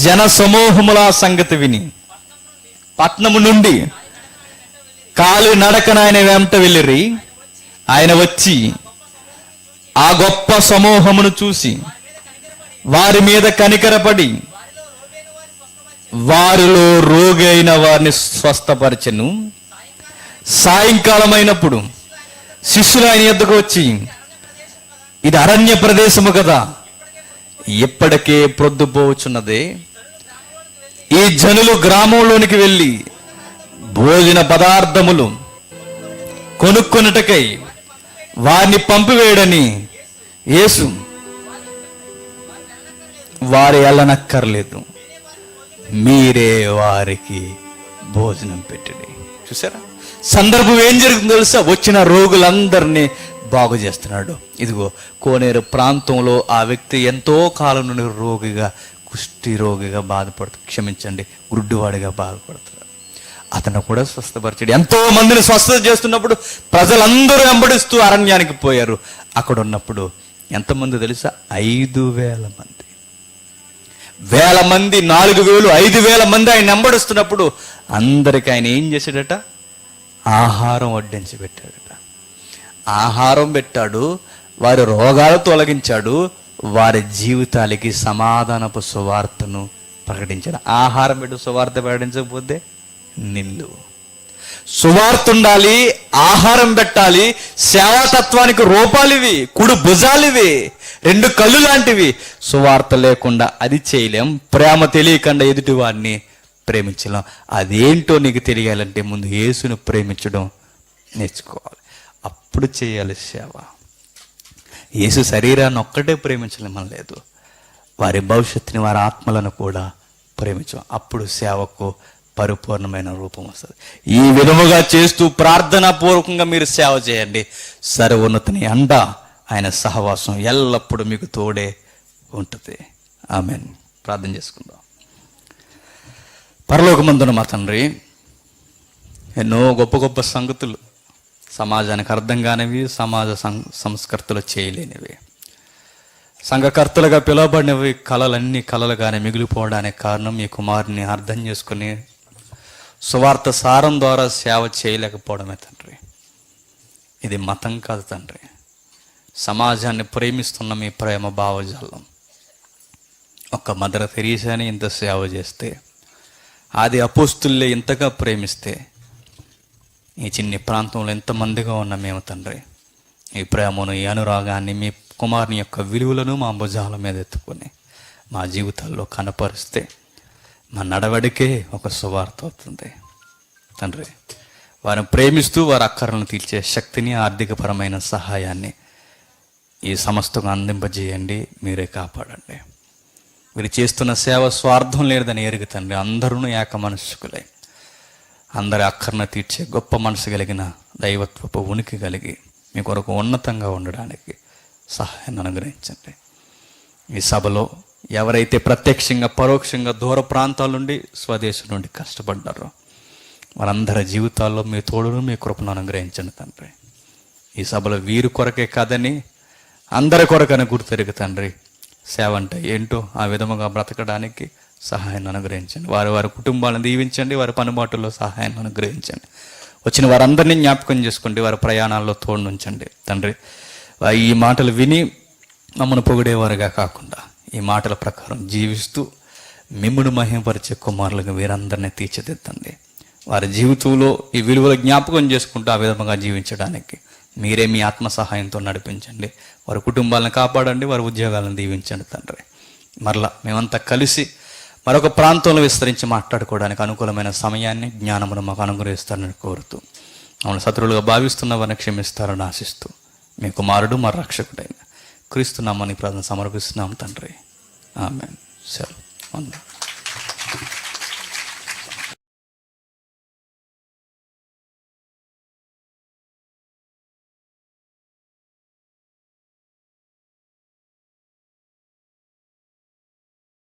జన సమూహముల సంగతి విని పట్నము నుండి కాలి నడకన ఆయన వెంట వెళ్ళిరి. ఆయన వచ్చి ఆ గొప్ప సమూహమును చూసి వారి మీద కనికరపడి వారిలో రోగి అయిన వారిని స్వస్థపరచెను. సాయంకాలం అయినప్పుడు శిష్యులు ఆయన యొద్దకు వచ్చి, ఇది అరణ్య ప్రదేశము కదా, ఎప్పటికే ప్రొద్దుపోవచ్చున్నదే, ఈ జనులు గ్రామంలోనికి వెళ్ళి భోజన పదార్థములు కొనుక్కొనుటకై వారిని పంపివేయడని యేసు వారు వెళ్ళనక్కర్లేదు, మీరే వారికి భోజనం పెట్టండి. చూసారా సందర్భం ఏం జరుగుతుందో తెలుసా? వచ్చిన రోగులందరినీ బాగు చేస్తున్నాడు. ఇదిగో కోనేరు ప్రాంతంలో ఆ వ్యక్తి ఎంతో కాలం నుండి రోగిగా, కుష్టి రోగిగా క్షమించండి గుడ్డివాడిగా బాధపడుతున్నాడు. అతను కూడా స్వస్థపరిచాడు. ఎంతో మందిని స్వస్థత చేస్తున్నప్పుడు ప్రజలందరూ వెంబడిస్తూ అరణ్యానికి పోయారు. అక్కడ ఉన్నప్పుడు ఎంతమంది తెలుసా? 5,000 మంది. 1,000 మంది, 4,000, 5,000 మంది ఆయన వెంబడిస్తున్నప్పుడు అందరికి ఆయన ఏం చేశాడట? ఆహారం వడ్డించి పెట్టాడట. ఆహారం పెట్టాడు, వారి రోగాలు తొలగించాడు, వారి జీవితాలకి సమాధానపు సువార్తను ప్రకటించాడు. ఆహారం పెట్టి సువార్త ప్రకటించకపోతే నిల్లు. సువార్త ఉండాలి, ఆహారం పెట్టాలి. సేవాతత్వానికి రూపాలివి, కుడి భుజాలివి, 2 కళ్ళు లాంటివి. సువార్త లేకుండా అది చేయలేం. ప్రేమ తెలియకుండా ఎదుటి వాడిని ప్రేమించలేం. అదేంటో నీకు తెలియాలంటే ముందు యేసును ప్రేమించడం నేర్చుకోవాలి. అప్పుడు చేయాలి సేవ. యేసు శరీరాన్ని ఒక్కటే ప్రేమించలేమని లేదు, వారి భవిష్యత్తుని, వారి ఆత్మలను కూడా ప్రేమించాం. అప్పుడు సేవకు పరిపూర్ణమైన రూపం వస్తుంది. ఈ విధముగా చేస్తూ ప్రార్థనాపూర్వకంగా మీరు సేవ చేయండి. సర్వోన్నతుని అండ, ఆయన సహవాసం ఎల్లప్పుడూ మీకు తోడే ఉంటుంది. ఆమేన్. ప్రార్థన చేసుకుందాం. పరలోకమందున మా తండ్రి, ఎన్నో గొప్ప గొప్ప సంగతులు సమాజానికి అర్థం కానివి, సమాజ సంస్కర్తలు చేయలేనివి, సంఘకర్తలుగా పిలువబడినవి కళలన్నీ కళలుగానే మిగిలిపోవడానికి కారణం మీ కుమారుని అర్థం చేసుకుని సువార్త సారం ద్వారా సేవ చేయలేకపోవడమే తండ్రి. ఇది మతం కాదు తండ్రి, సమాజాన్ని ప్రేమిస్తున్న మీ ప్రేమ భావజాలం. ఒక్క మదర్ తెరీసాని ఇంత సేవ చేస్తే, ఆది అపోస్తులే ఇంతగా ప్రేమిస్తే, ఈ చిన్ని ప్రాంతంలో ఎంతమందిగా ఉన్న మేము తండ్రి ఈ ప్రేమను, ఈ అనురాగాన్ని, మీ కుమారుని యొక్క విలువలను మా భుజాల మీద ఎత్తుకొని మా జీవితాల్లో కనపరిస్తే మా నడవడికే ఒక సువార్త అవుతుంది తండ్రి. వారిని ప్రేమిస్తూ వారి అక్కరలను తీర్చే శక్తిని, ఆర్థికపరమైన సహాయాన్ని ఈ సంస్థకు అందింపజేయండి. మీరే కాపాడండి. మీరు చేస్తున్న సేవ స్వార్థం లేదని ఎరుగు తండ్రి. అందరూ ఏక మనస్కులై అందరి అక్కరను తీర్చే గొప్ప మనసు కలిగిన దైవత్వపు ఉనికి కలిగి మీ కొరకు ఉన్నతంగా ఉండడానికి సహాయాన్ని అనుగ్రహించండి. ఈ సభలో ఎవరైతే ప్రత్యక్షంగా, పరోక్షంగా దూర ప్రాంతాల నుండి, స్వదేశం నుండి కష్టపడ్డారో వారందరి జీవితాల్లో మీ తోడును, మీ కృపను అనుగ్రహించండి తండ్రి. ఈ సభలో వీరి కొరకే కాదని అందరి కొరకని గుర్తెరుగు తండ్రి. సేవ అంటే ఏంటో ఆ విధముగా బ్రతకడానికి సహాయాన్ని అనుగ్రహించండి. వారి వారి కుటుంబాలను దీవించండి, వారి పనిబాటుల్లో సహాయాన్ని అనుగ్రహించండి. వచ్చిన వారందరినీ జ్ఞాపకం చేసుకోండి, వారి ప్రయాణాల్లో తోడునుంచండి తండ్రి. ఈ మాటలు విని మమ్మను పొగిడేవారుగా కాకుండా ఈ మాటల ప్రకారం జీవిస్తూ మిమ్మును మహిమపరిచే కుమారులుగా వీరందరినీ తీర్చిదిద్దండి. వారి జీవితంలో ఈ విలువలు జ్ఞాపకం చేసుకుంటూ ఆ విధంగా జీవించడానికి మీరే మీ ఆత్మ సహాయంతో నడిపించండి. వారి కుటుంబాలను కాపాడండి, వారి ఉద్యోగాలను దీవించండి తండ్రి. మరలా మేమంతా కలిసి మరొక ప్రాంతంలో విస్తరించి మాట్లాడుకోవడానికి అనుకూలమైన సమయాన్ని, జ్ఞానమును మాకు అనుగ్రహిస్తారని కోరుతూ, మమ్మల్ని శత్రువులుగా భావిస్తున్న వారిని క్షమిస్తారని ఆశిస్తూ మీ కుమారుడు మా రక్షకుడైన క్రీస్తు నామమున ప్రార్థన సమర్పిస్తున్నాం తండ్రి. ఆమేన్. సెలవు.